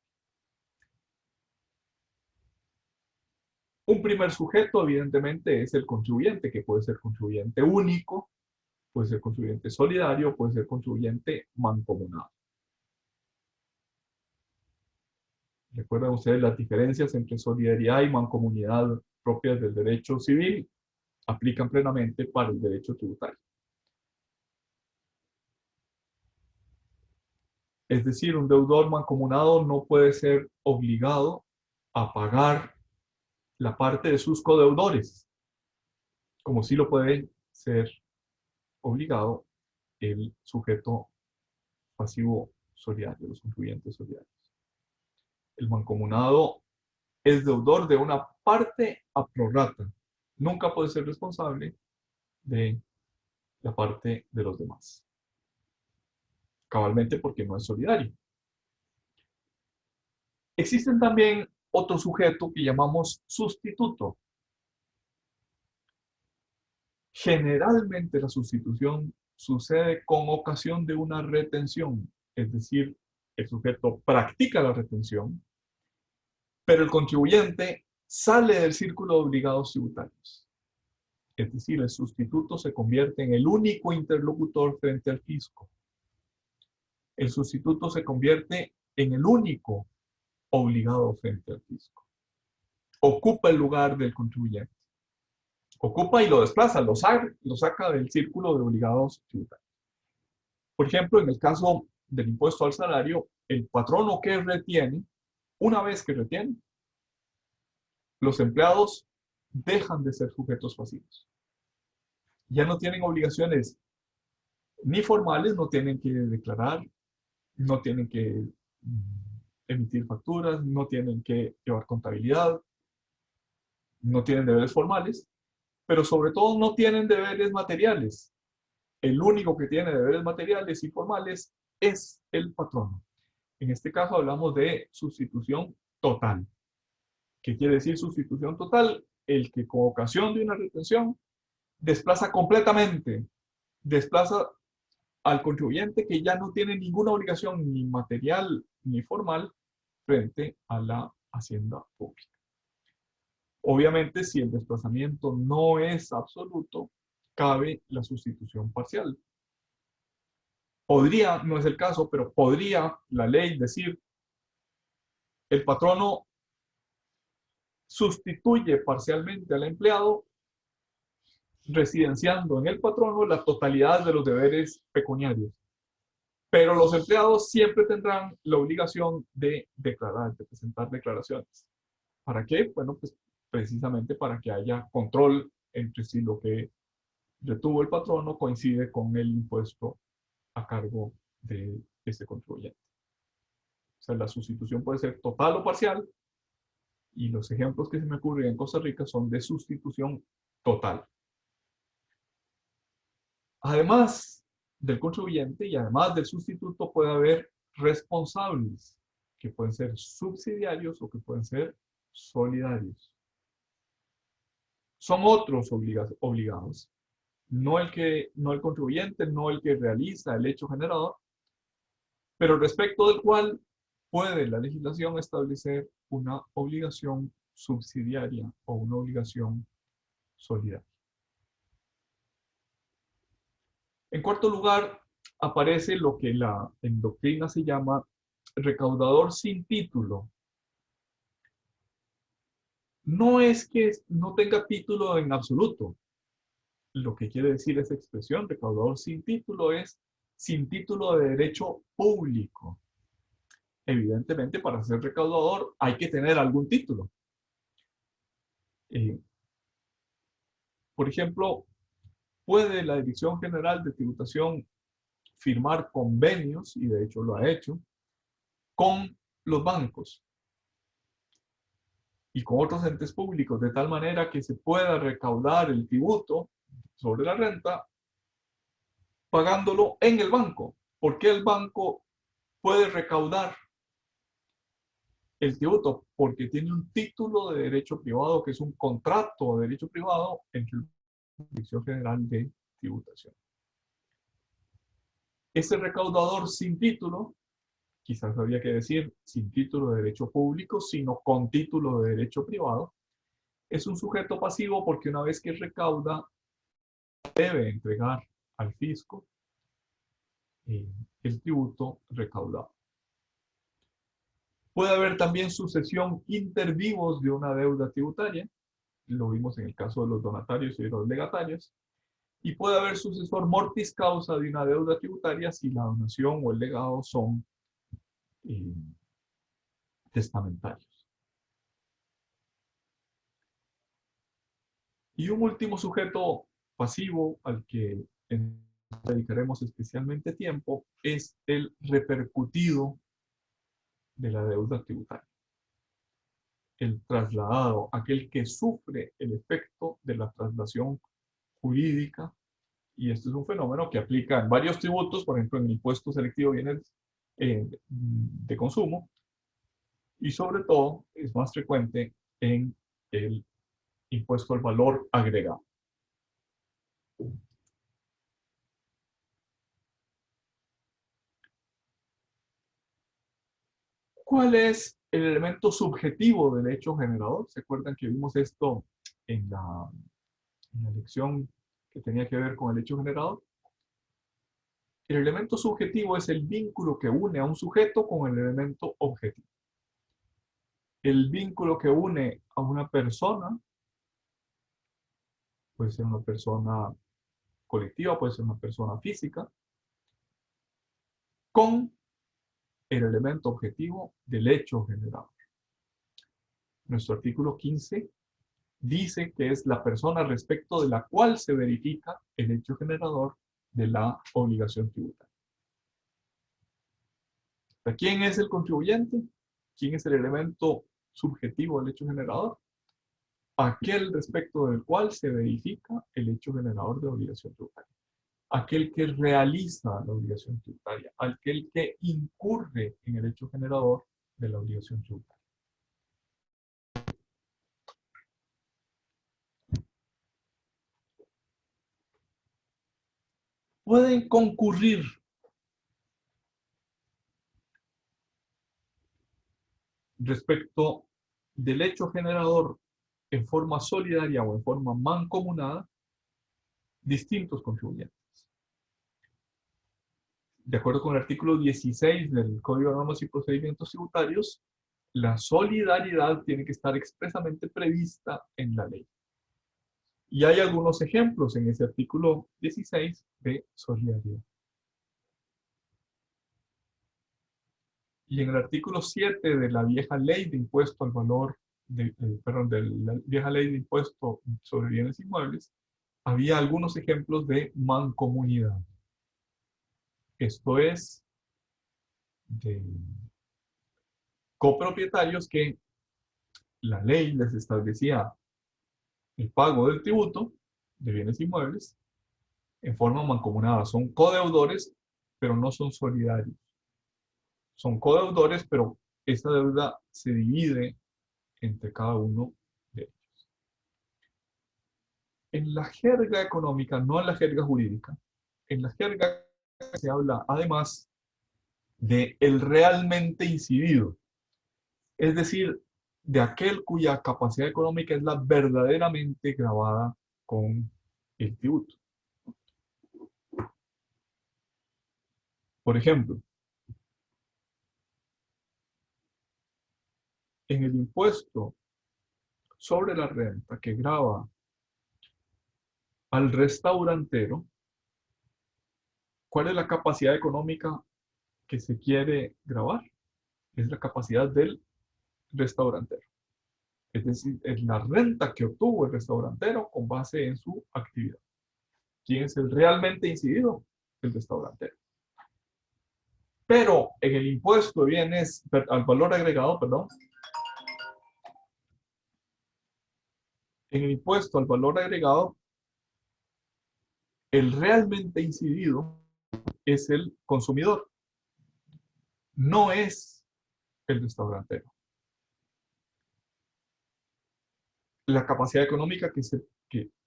Un primer sujeto, evidentemente, es el contribuyente, que puede ser contribuyente único, puede ser contribuyente solidario, puede ser contribuyente mancomunado. ¿Recuerdan ustedes las diferencias entre solidaridad y mancomunidad propias del derecho civil? Aplican plenamente para el derecho tributario. Es decir, un deudor mancomunado no puede ser obligado a pagar la parte de sus codeudores, como sí lo puede ser obligado el sujeto pasivo solidario, los contribuyentes solidarios. El mancomunado es deudor de una parte a prorrata. Nunca puede ser responsable de la parte de los demás. Cabalmente porque no es solidario. Existen también otro sujeto que llamamos sustituto. Generalmente la sustitución sucede con ocasión de una retención, es decir, el sujeto practica la retención, pero el contribuyente sale del círculo de obligados tributarios. Es decir, el sustituto se convierte en el único interlocutor frente al fisco. El sustituto se convierte en el único obligado frente al fisco. Ocupa el lugar del contribuyente. Ocupa y lo desplaza, lo saca del círculo de obligados tributarios. Por ejemplo, en el caso del impuesto al salario, el patrono que retiene, una vez que retiene, los empleados dejan de ser sujetos pasivos. Ya no tienen obligaciones ni formales, no tienen que declarar, no tienen que emitir facturas, no tienen que llevar contabilidad, no tienen deberes formales, pero sobre todo no tienen deberes materiales. El único que tiene deberes materiales y formales es el patrono. En este caso hablamos de sustitución total. ¿Qué quiere decir sustitución total? El que con ocasión de una retención desplaza completamente, desplaza al contribuyente que ya no tiene ninguna obligación ni material ni formal frente a la hacienda pública. Obviamente, si el desplazamiento no es absoluto, cabe la sustitución parcial. Podría, no es el caso, pero podría la ley decir, el patrono sustituye parcialmente al empleado, residenciando en el patrono la totalidad de los deberes pecuniarios. Pero los empleados siempre tendrán la obligación de declarar, de presentar declaraciones. ¿Para qué? Bueno, pues precisamente para que haya control entre si lo que retuvo el patrono coincide con el impuesto a cargo de este contribuyente. O sea, la sustitución puede ser total o parcial, y los ejemplos que se me ocurren en Costa Rica son de sustitución total. Además del contribuyente y además del sustituto puede haber responsables, que pueden ser subsidiarios o que pueden ser solidarios. Son otros obligados, no el contribuyente, no el que realiza el hecho generador, pero respecto del cual puede la legislación establecer una obligación subsidiaria o una obligación solidaria. En cuarto lugar, aparece lo que en doctrina se llama recaudador sin título. No es que no tenga título en absoluto. Lo que quiere decir esa expresión, recaudador sin título, es sin título de derecho público. Evidentemente, para ser recaudador hay que tener algún título. Por ejemplo, puede la Dirección General de Tributación firmar convenios, y de hecho lo ha hecho, con los bancos y con otros entes públicos, de tal manera que se pueda recaudar el tributo sobre la renta pagándolo en el banco. ¿Por qué el banco puede recaudar el tributo? Porque tiene un título de derecho privado, que es un contrato de derecho privado entre la Dirección General de Tributación. Ese recaudador sin título, quizás habría que decir sin título de derecho público, sino con título de derecho privado, es un sujeto pasivo porque una vez que recauda, debe entregar al fisco el tributo recaudado. Puede haber también sucesión inter vivos de una deuda tributaria, lo vimos en el caso de los donatarios y de los legatarios, y puede haber sucesor mortis causa de una deuda tributaria si la donación o el legado son testamentarios. Y un último sujeto pasivo al que en dedicaremos especialmente tiempo, es el repercutido de la deuda tributaria. El trasladado, aquel que sufre el efecto de la traslación jurídica, y esto es un fenómeno que aplica en varios tributos, por ejemplo, en el impuesto selectivo de bienes de consumo, y sobre todo es más frecuente en el impuesto al valor agregado. ¿Cuál es el elemento subjetivo del hecho generador? ¿Se acuerdan que vimos esto en la lección que tenía que ver con el hecho generador? El elemento subjetivo es el vínculo que une a un sujeto con el elemento objetivo. El vínculo que une a una persona, puede ser una persona colectiva, puede ser una persona física, con el elemento objetivo del hecho generador. Nuestro artículo 15 dice que es la persona respecto de la cual se verifica el hecho generador de la obligación tributaria. ¿Quién es el contribuyente? ¿Quién es el elemento subjetivo del hecho generador? Aquel respecto del cual se verifica el hecho generador de obligación tributaria. Aquel que realiza la obligación tributaria, aquel que incurre en el hecho generador de la obligación tributaria. Pueden concurrir respecto del hecho generador en forma solidaria o en forma mancomunada distintos contribuyentes. De acuerdo con el artículo 16 del Código de Normas y Procedimientos Tributarios, la solidaridad tiene que estar expresamente prevista en la ley. Y hay algunos ejemplos en ese artículo 16 de solidaridad. Y en el artículo 7 de la vieja ley de impuesto al valor, de la vieja ley de impuesto sobre bienes inmuebles, había algunos ejemplos de mancomunidad. Esto es, de copropietarios que la ley les establecía el pago del tributo de bienes inmuebles en forma mancomunada. Son codeudores, pero no son solidarios. Son codeudores, pero esa deuda se divide entre cada uno de ellos. En la jerga económica, no en la jerga jurídica, en la jerga se habla además de el realmente incidido, es decir, de aquel cuya capacidad económica es la verdaderamente grabada con el tributo. Por ejemplo, en el impuesto sobre la renta que grava al restaurantero, ¿cuál es la capacidad económica que se quiere grabar? Es la capacidad del restaurantero. Es decir, es la renta que obtuvo el restaurantero con base en su actividad. ¿Quién es el realmente incidido? El restaurantero. Pero en el impuesto de bienes al valor agregado, perdón, en el impuesto al valor agregado, el realmente incidido es el consumidor, no es el restaurantero. La capacidad económica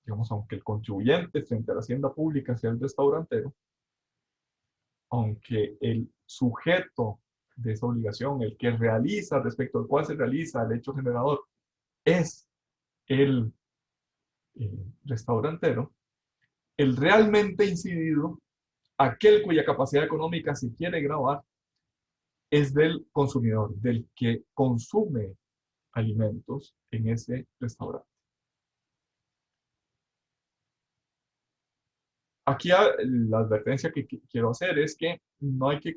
digamos, aunque el contribuyente frente a la hacienda pública sea el restaurantero, aunque el sujeto de esa obligación, el que realiza, respecto al cual se realiza el hecho generador, es el restaurantero, el realmente incidido, aquel cuya capacidad económica se quiere grabar, es del consumidor, del que consume alimentos en ese restaurante. Aquí la advertencia que quiero hacer es que no hay que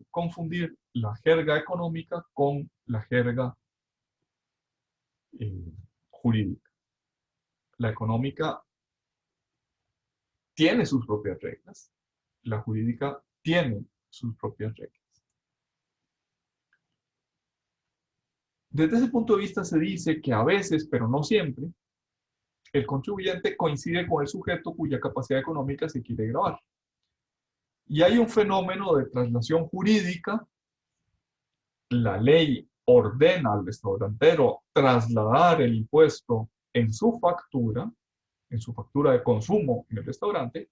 confundir la jerga económica con la jerga jurídica. La económica tiene sus propias reglas La jurídica tiene sus propias reglas. Desde ese punto de vista se dice que a veces, pero no siempre, el contribuyente coincide con el sujeto cuya capacidad económica se quiere gravar. Y hay un fenómeno de traslación jurídica. La ley ordena al restaurantero trasladar el impuesto en su factura de consumo en el restaurante,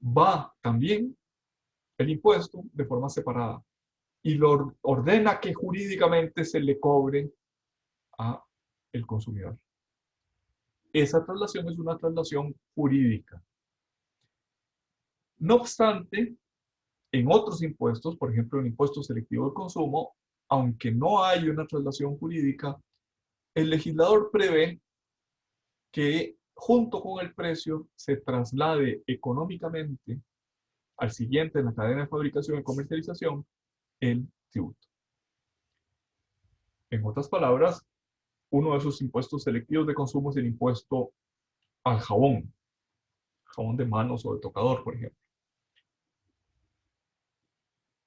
va también el impuesto de forma separada y lo ordena que jurídicamente se le cobre a el consumidor. Esa traslación es una traslación jurídica. No obstante, en otros impuestos, por ejemplo, el impuesto selectivo de consumo, aunque no hay una traslación jurídica, el legislador prevé que junto con el precio se traslade económicamente al siguiente en la cadena de fabricación y comercialización el tributo. En otras palabras, uno de esos impuestos selectivos de consumo es el impuesto al jabón de manos o de tocador, por ejemplo.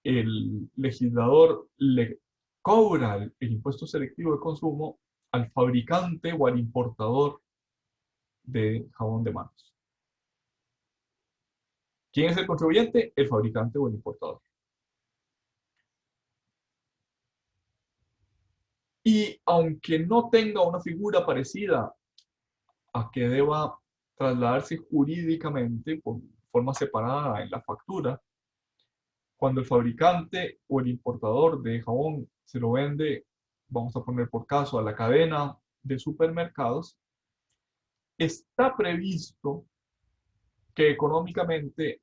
El legislador le cobra el impuesto selectivo de consumo al fabricante o al importador de jabón de manos. ¿Quién es el contribuyente? El fabricante o el importador. Y aunque no tenga una figura parecida a que deba trasladarse jurídicamente por forma separada en la factura, cuando el fabricante o el importador de jabón se lo vende, vamos a poner por caso, a la cadena de supermercados, está previsto que económicamente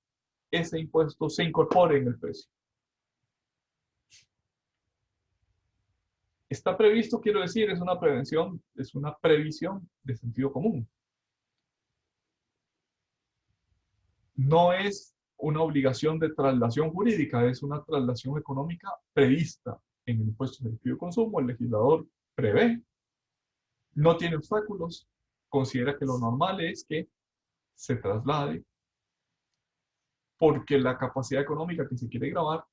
ese impuesto se incorpore en el precio. Está previsto, quiero decir, es una previsión de sentido común. No es una obligación de traslación jurídica, es una traslación económica prevista en el impuesto selectivo de consumo. El legislador prevé, no tiene obstáculos, considera que lo normal es que se traslade porque la capacidad económica que se quiere grabar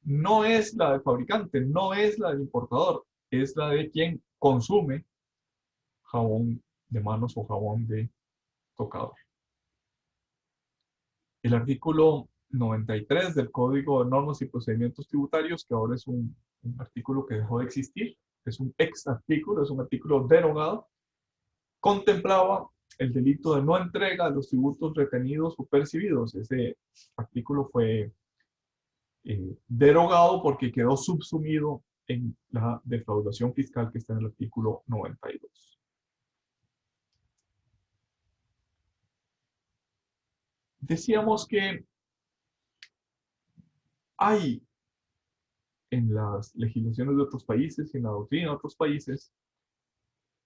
no es la del fabricante, no es la del importador, es la de quien consume jabón de manos o jabón de tocador. El artículo 93 del Código de Normas y Procedimientos Tributarios, que ahora es un artículo que dejó de existir, es un ex artículo, es un artículo derogado, contemplaba el delito de no entrega de los tributos retenidos o percibidos. Ese artículo fue derogado porque quedó subsumido en la defraudación fiscal que está en el artículo 92. Decíamos que hay en las legislaciones de otros países y en la doctrina de otros países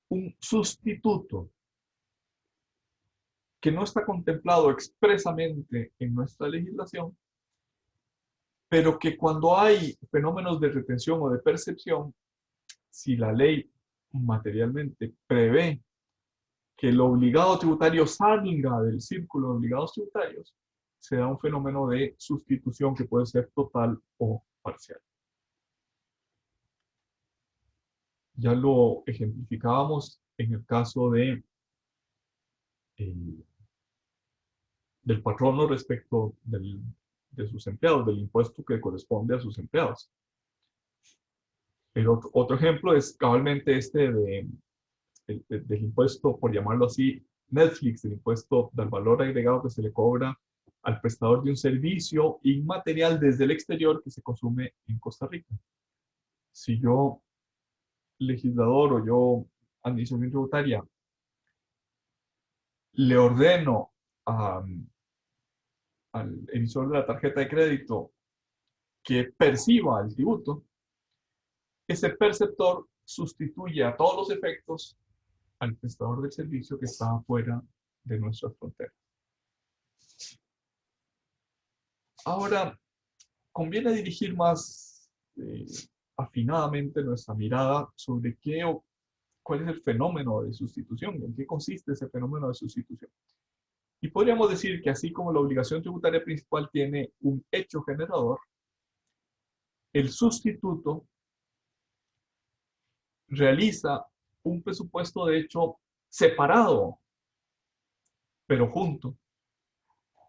un sustituto que no está contemplado expresamente en nuestra legislación, pero que cuando hay fenómenos de retención o de percepción, si la ley materialmente prevé que el obligado tributario salga del círculo de obligados tributarios, se da un fenómeno de sustitución que puede ser total o parcial. Ya lo ejemplificábamos en el caso de, del patrono respecto de sus empleados, del impuesto que corresponde a sus empleados. El otro ejemplo es cabalmente este del impuesto, por llamarlo así, Netflix, el impuesto del valor agregado que se le cobra al prestador de un servicio inmaterial desde el exterior que se consume en Costa Rica. Si yo, legislador o yo, administración tributaria, le ordeno al emisor de la tarjeta de crédito que perciba el tributo, ese perceptor sustituye a todos los efectos al prestador del servicio que está fuera de nuestras fronteras. Ahora, conviene dirigir más afinadamente nuestra mirada sobre cuál es el fenómeno de sustitución, en qué consiste ese fenómeno de sustitución. Y podríamos decir que así como la obligación tributaria principal tiene un hecho generador, el sustituto realiza un presupuesto de hecho separado, pero junto,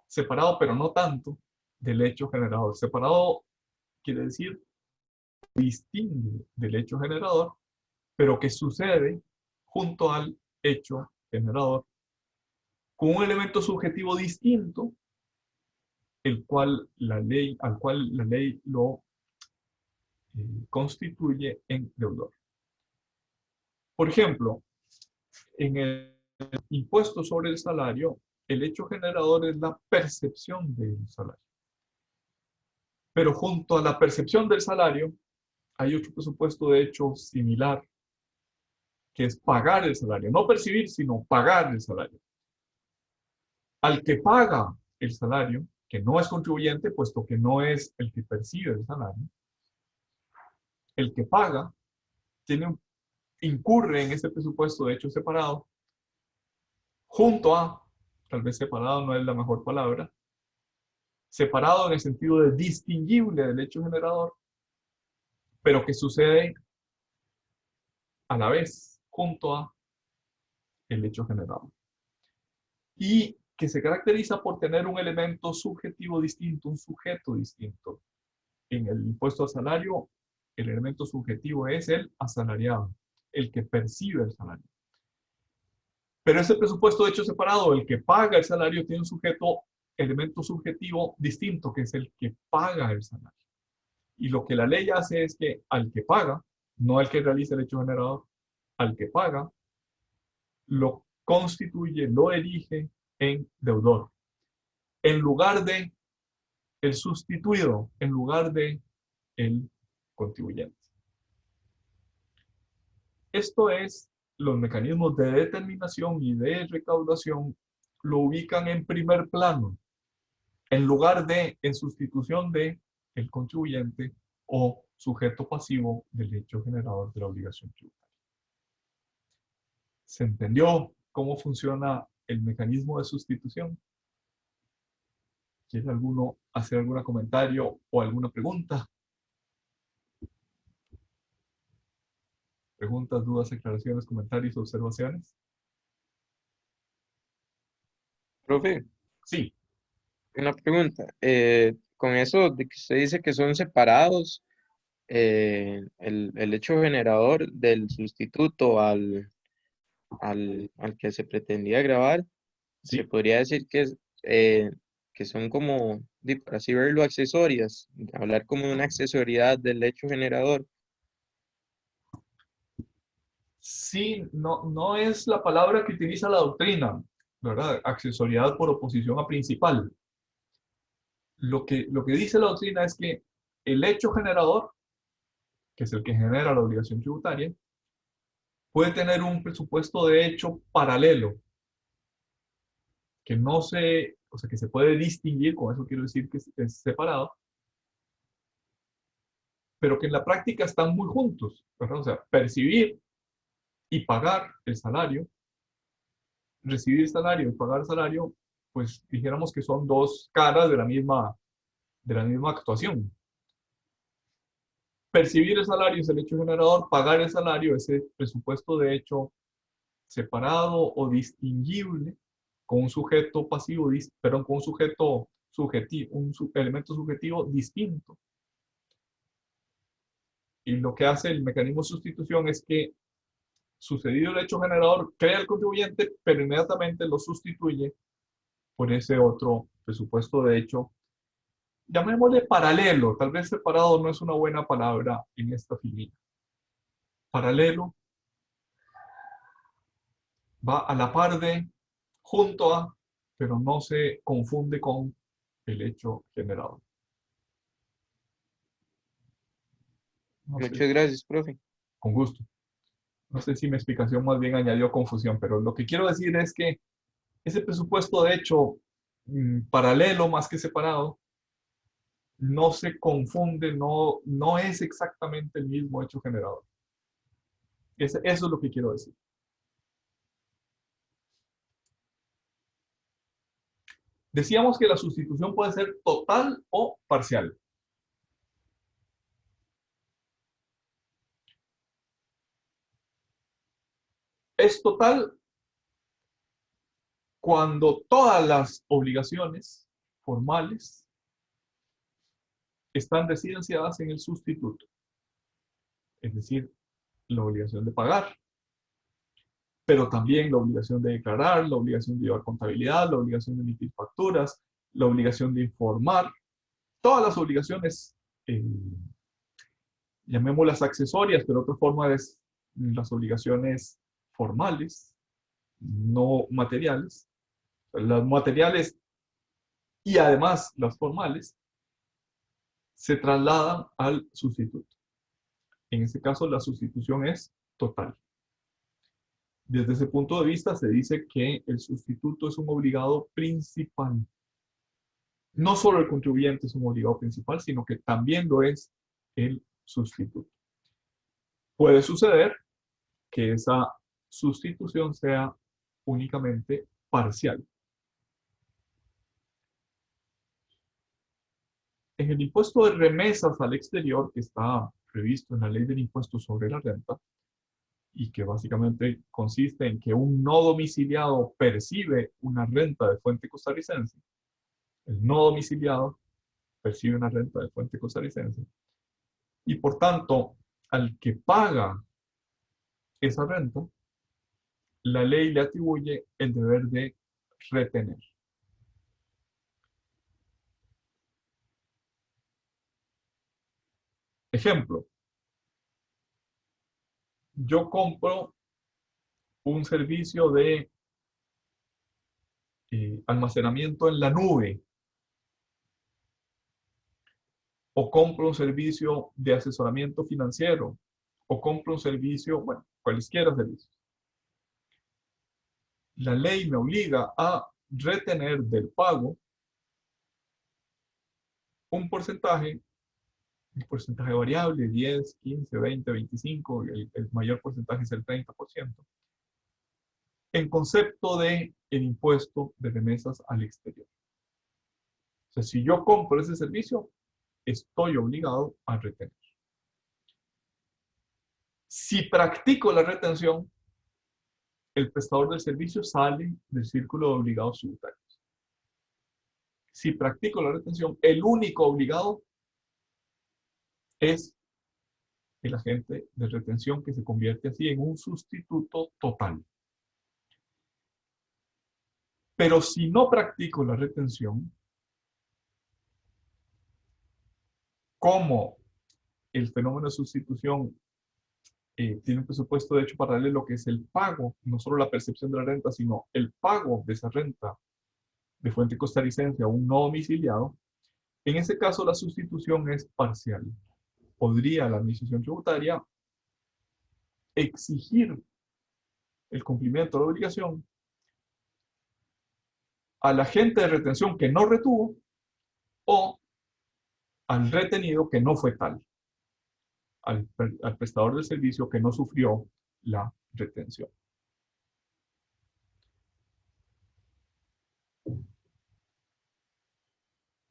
separado pero no tanto del hecho generador. Separado quiere decir distingue del hecho generador, pero que sucede junto al hecho generador con un elemento subjetivo distinto, al cual la ley lo constituye en deudor. Por ejemplo, en el impuesto sobre el salario, el hecho generador es la percepción del salario. Pero junto a la percepción del salario, hay otro presupuesto de hecho similar, que es pagar el salario. No percibir, sino pagar el salario. Al que paga el salario, que no es contribuyente, puesto que no es el que percibe el salario, el que paga incurre en ese presupuesto de hecho separado, junto a, tal vez separado no es la mejor palabra, separado en el sentido de distinguible del hecho generador, pero que sucede a la vez junto a el hecho generado. Y que se caracteriza por tener un elemento subjetivo distinto, un sujeto distinto. En el impuesto al salario, el elemento subjetivo es el asalariado, el que percibe el salario. Pero ese presupuesto de hecho separado, el que paga el salario, tiene un elemento subjetivo distinto, que es el que paga el salario. Y lo que la ley hace es que al que paga, no al que realiza el hecho generador, al que paga, lo constituye, lo elige en deudor. En lugar de el sustituido, en lugar de el contribuyente. Esto es, los mecanismos de determinación y de recaudación lo ubican en primer plano, en lugar de, en sustitución de el contribuyente o sujeto pasivo del hecho generador de la obligación tributaria. ¿Se entendió cómo funciona el mecanismo de sustitución? ¿Quiere alguno hacer algún comentario o alguna pregunta? ¿Preguntas, dudas, aclaraciones, comentarios, observaciones? Profe, Sí, una pregunta. Con eso de que usted dice que son separados, el hecho generador del sustituto al que se pretendía grabar, se sí. podría decir que son como, por así verlo, accesorias, hablar como de una accesoriedad del hecho generador. Sí, no es la palabra que utiliza la doctrina, ¿verdad? Accesoriedad por oposición a principal. Lo que dice la doctrina es que el hecho generador, que es el que genera la obligación tributaria, puede tener un presupuesto de hecho paralelo, que no se, o sea, que se puede distinguir, con eso quiero decir que es separado, pero que en la práctica están muy juntos, ¿verdad? O sea, percibir y pagar el salario, recibir salario y pagar salario, pues dijéramos que son dos caras de la misma actuación. Percibir el salario es el hecho generador, pagar el salario es el presupuesto de hecho separado o distinguible con un sujeto pasivo, perdón, con un sujeto subjetivo, elemento subjetivo distinto. Y lo que hace el mecanismo de sustitución es que, sucedido el hecho generador, crea el contribuyente, pero inmediatamente lo sustituye por ese otro presupuesto de hecho, llamémosle paralelo, tal vez separado no es una buena palabra en esta figura. Paralelo va a la par de, junto a, pero no se confunde con el hecho generado. No sé, Muchas gracias, profe. con gusto. No sé si mi explicación más bien añadió confusión, pero lo que quiero decir es que ese presupuesto de hecho paralelo más que separado no se confunde, no es exactamente el mismo hecho generador. Eso es lo que quiero decir. Decíamos que la sustitución puede ser total o parcial. Es total cuando todas las obligaciones formales están residenciadas en el sustituto. Es decir, la obligación de pagar, pero también la obligación de declarar, la obligación de llevar contabilidad, la obligación de emitir facturas, la obligación de informar, todas las obligaciones, llamémoslas accesorias, pero otra forma es las obligaciones formales, no materiales. Las materiales y además las formales se trasladan al sustituto. En este caso, la sustitución es total. Desde ese punto de vista, se dice que el sustituto es un obligado principal. No solo el contribuyente es un obligado principal, sino que también lo es el sustituto. Puede suceder que esa sustitución sea únicamente parcial. En el impuesto de remesas al exterior, que está previsto en la ley del impuesto sobre la renta, y que básicamente consiste en que un no domiciliado percibe una renta de fuente costarricense, el no domiciliado percibe una renta de fuente costarricense, y por tanto, al que paga esa renta, la ley le atribuye el deber de retener. Ejemplo, yo compro un servicio de almacenamiento en la nube, o compro un servicio de asesoramiento financiero, o compro un servicio, bueno, cualesquiera servicios. La ley me obliga a retener del pago un porcentaje variable, 10, 15, 20, 25, el mayor porcentaje es el 30%, en concepto de el impuesto de remesas al exterior. O sea, si yo compro ese servicio, estoy obligado a retener. Si practico la retención, el prestador del servicio sale del círculo de obligados tributarios. Si practico la retención, el único obligado es el agente de retención, que se convierte así en un sustituto total. Pero si no practico la retención, como el fenómeno de sustitución tiene un presupuesto de hecho para darle lo que es el pago, no solo la percepción de la renta, sino el pago de esa renta de fuente costarricense a un no domiciliado, en ese caso la sustitución es parcial. Podría la administración tributaria exigir el cumplimiento de la obligación al agente de retención que no retuvo o al retenido que no fue tal, al prestador del servicio que no sufrió la retención.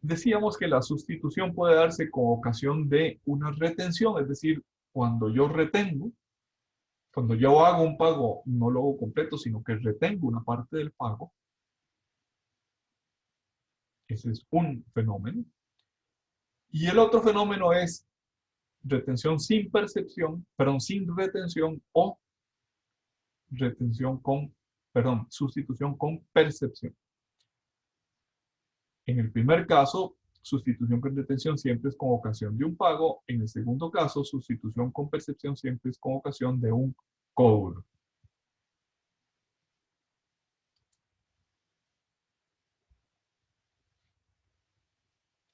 Decíamos que la sustitución puede darse con ocasión de una retención, es decir, cuando yo retengo, cuando yo hago un pago, no lo hago completo, sino que retengo una parte del pago. Ese es un fenómeno. Y el otro fenómeno es retención sin percepción, perdón, sin retención o retención con, perdón, sustitución con percepción. En el primer caso, sustitución con retención siempre es con ocasión de un pago. En el segundo caso, sustitución con percepción siempre es con ocasión de un cobro.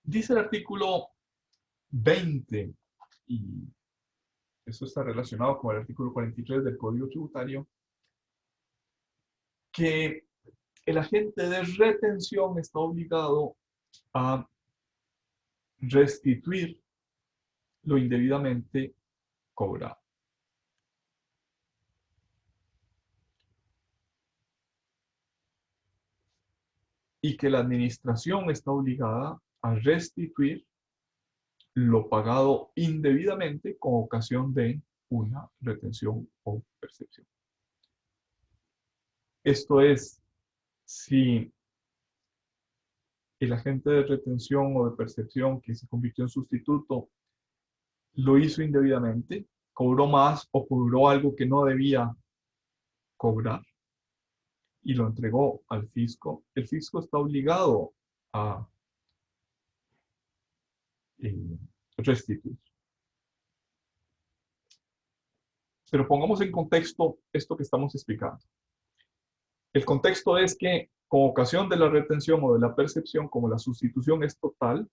Dice el artículo 20, y eso está relacionado con el artículo 43 del Código Tributario, que el agente de retención está obligado a restituir lo indebidamente cobrado. y que la administración está obligada a restituir lo pagado indebidamente con ocasión de una retención o percepción. Esto es, si el agente de retención o de percepción que se convirtió en sustituto lo hizo indebidamente, cobró más o cobró algo que no debía cobrar y lo entregó al fisco, el fisco está obligado a restituir. Pero pongamos en contexto esto que estamos explicando. El contexto es que con ocasión de la retención o de la percepción, como la sustitución es total,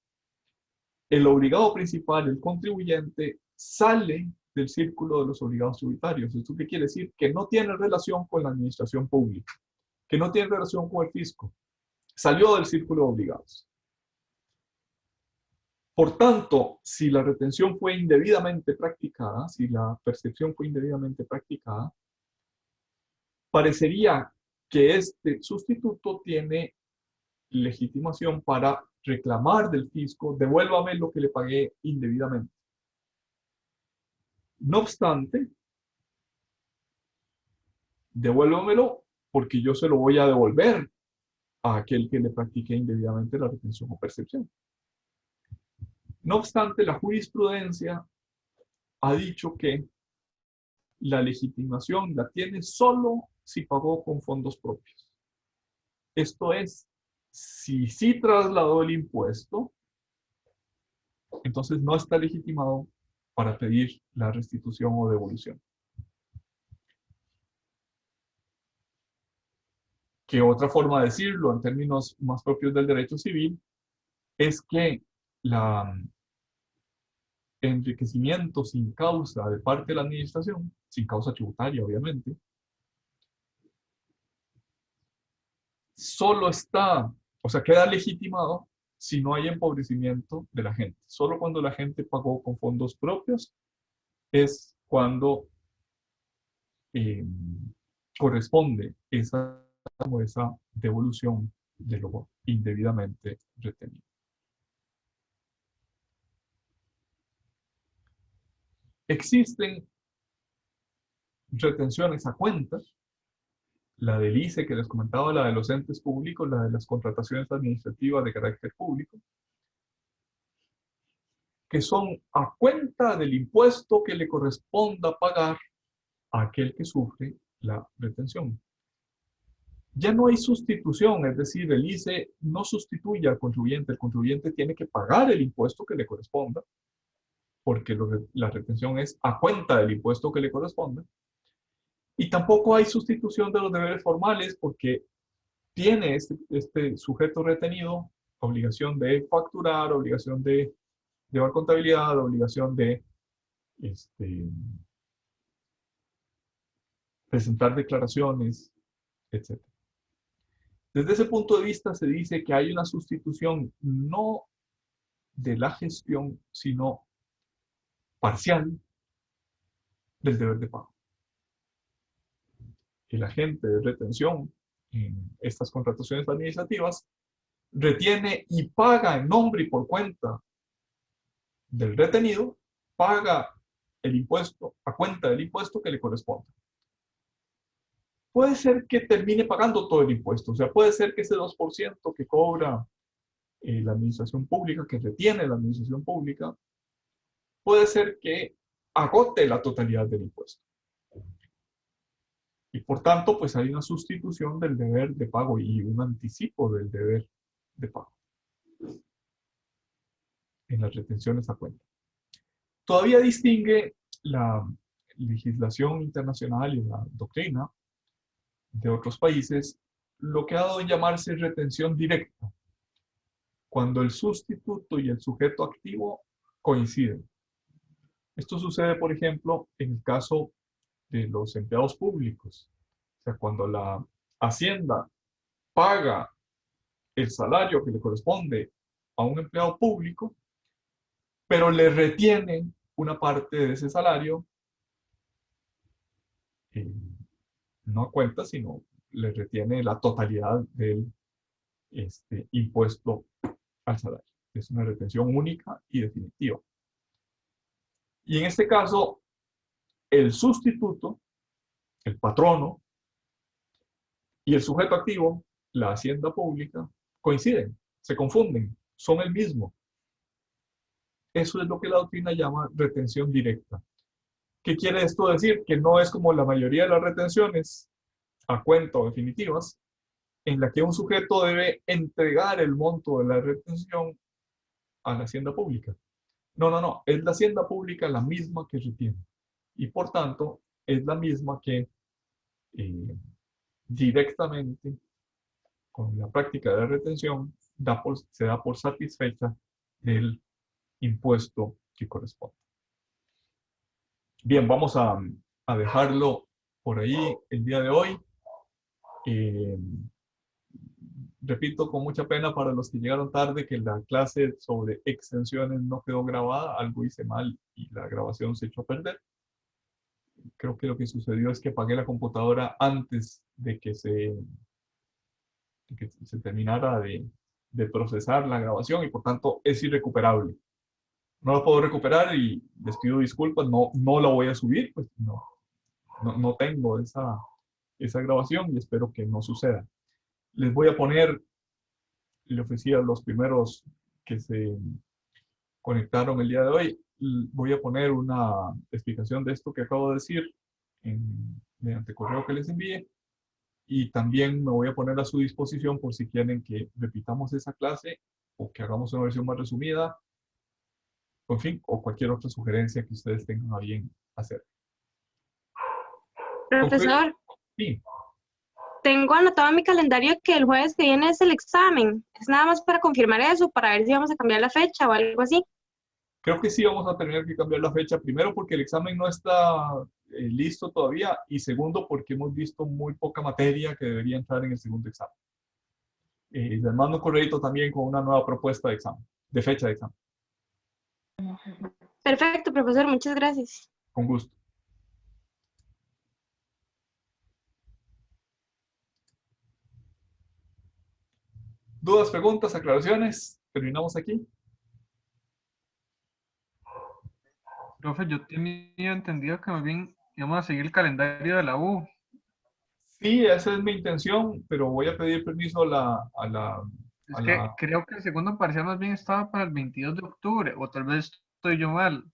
el obligado principal, el contribuyente, sale del círculo de los obligados tributarios. ¿Esto qué quiere decir? Que no tiene relación con la administración pública, que no tiene relación con el fisco. Salió del círculo de obligados. Por tanto, si la retención fue indebidamente practicada, si la percepción fue indebidamente practicada, parecería que este sustituto tiene legitimación para reclamar del fisco, devuélvame lo que le pagué indebidamente. No obstante, devuélvamelo porque yo se lo voy a devolver a aquel que le practique indebidamente la retención o percepción. No obstante, la jurisprudencia ha dicho que la legitimación la tiene solo si pagó con fondos propios. Esto es, si sí trasladó el impuesto, entonces no está legitimado para pedir la restitución o devolución. Que otra forma de decirlo, en términos más propios del derecho civil, es que el enriquecimiento sin causa de parte de la administración, sin causa tributaria obviamente, solo está, o sea, queda legitimado si no hay empobrecimiento de la gente. Solo cuando la gente pagó con fondos propios es cuando corresponde esa devolución de lo indebidamente retenido. Existen retenciones a cuentas, la del ICE que les comentaba, la de los entes públicos, la de las contrataciones administrativas de carácter público, que son a cuenta del impuesto que le corresponda pagar a aquel que sufre la retención. Ya no hay sustitución, es decir, el ICE no sustituye al contribuyente, el contribuyente tiene que pagar el impuesto que le corresponda, porque la retención es a cuenta del impuesto que le corresponda. Y tampoco hay sustitución de los deberes formales porque tiene este sujeto retenido obligación de facturar, obligación de llevar contabilidad, obligación de presentar declaraciones, etc. Desde ese punto de vista se dice que hay una sustitución no de la gestión, sino parcial del deber de pago. El agente de retención en estas contrataciones administrativas retiene y paga en nombre y por cuenta del retenido, paga el impuesto a cuenta del impuesto que le corresponde. Puede ser que termine pagando todo el impuesto, o sea, puede ser que ese 2% que cobra la administración pública, que retiene la administración pública, puede ser que agote la totalidad del impuesto. Y por tanto, pues hay una sustitución del deber de pago y un anticipo del deber de pago en las retenciones a cuenta. Todavía distingue la legislación internacional y la doctrina de otros países lo que ha dado en llamarse retención directa, cuando el sustituto y el sujeto activo coinciden. Esto sucede, por ejemplo, en el caso de los empleados públicos. O sea, cuando la Hacienda paga el salario que le corresponde a un empleado público, pero le retienen una parte de ese salario, no a cuenta, sino le retiene la totalidad del impuesto al salario. Es una retención única y definitiva. Y en este caso, el sustituto, el patrono y el sujeto activo, la hacienda pública, coinciden, se confunden, son el mismo. Eso es lo que la doctrina llama retención directa. ¿Qué quiere esto decir? Que no es como la mayoría de las retenciones a cuenta o definitivas, en la que un sujeto debe entregar el monto de la retención a la hacienda pública. No, no, no, es la hacienda pública la misma que retiene. Y por tanto, es la misma que directamente, con la práctica de la retención, se da por satisfecha el impuesto que corresponde. Bien, vamos a dejarlo por ahí el día de hoy. Repito con mucha pena para los que llegaron tarde que la clase sobre extensiones no quedó grabada, algo hice mal y la grabación se echó a perder. Creo que lo que sucedió es que apagué la computadora antes de que se terminara de procesar la grabación y por tanto es irrecuperable. No la puedo recuperar y les pido disculpas, no la voy a subir, pues no tengo esa grabación y espero que no suceda. Les voy a poner, le ofrecí a los primeros que se conectaron el día de hoy, voy a poner una explicación de esto que acabo de decir mediante correo que les envíe y también me voy a poner a su disposición por si quieren que repitamos esa clase o que hagamos una versión más resumida, o en fin, o cualquier otra sugerencia que ustedes tengan a bien hacer. Profesor, Sí. tengo anotado en mi calendario que el jueves que viene es el examen. Es nada más para confirmar eso, para ver si vamos a cambiar la fecha o algo así. Creo que sí vamos a tener que cambiar la fecha, primero porque el examen no está listo todavía y segundo porque hemos visto muy poca materia que debería entrar en el segundo examen. Les mando un correo también con una nueva propuesta de examen, de fecha de examen. Perfecto, profesor, muchas gracias. Con gusto. ¿Dudas, preguntas, aclaraciones? ¿Terminamos aquí? Profe, yo tenía entendido que más bien íbamos a seguir el calendario de la U. Sí, esa es mi intención, pero voy a pedir permiso Es que creo que el segundo parcial más bien estaba para el 22 de octubre, o tal vez estoy yo mal.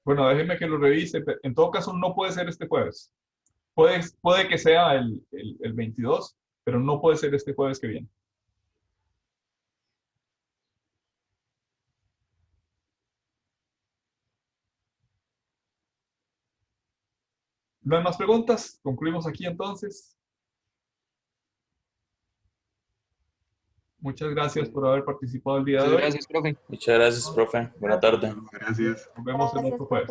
Bueno, déjeme que lo revise. En todo caso, no puede ser este jueves. Puede que sea el 22, pero no puede ser este jueves que viene. ¿No hay más preguntas? Concluimos aquí entonces. Muchas gracias por haber participado el día de hoy. Gracias, profe. Muchas gracias, profe. Buena tarde. Gracias. Nos vemos en otro jueves.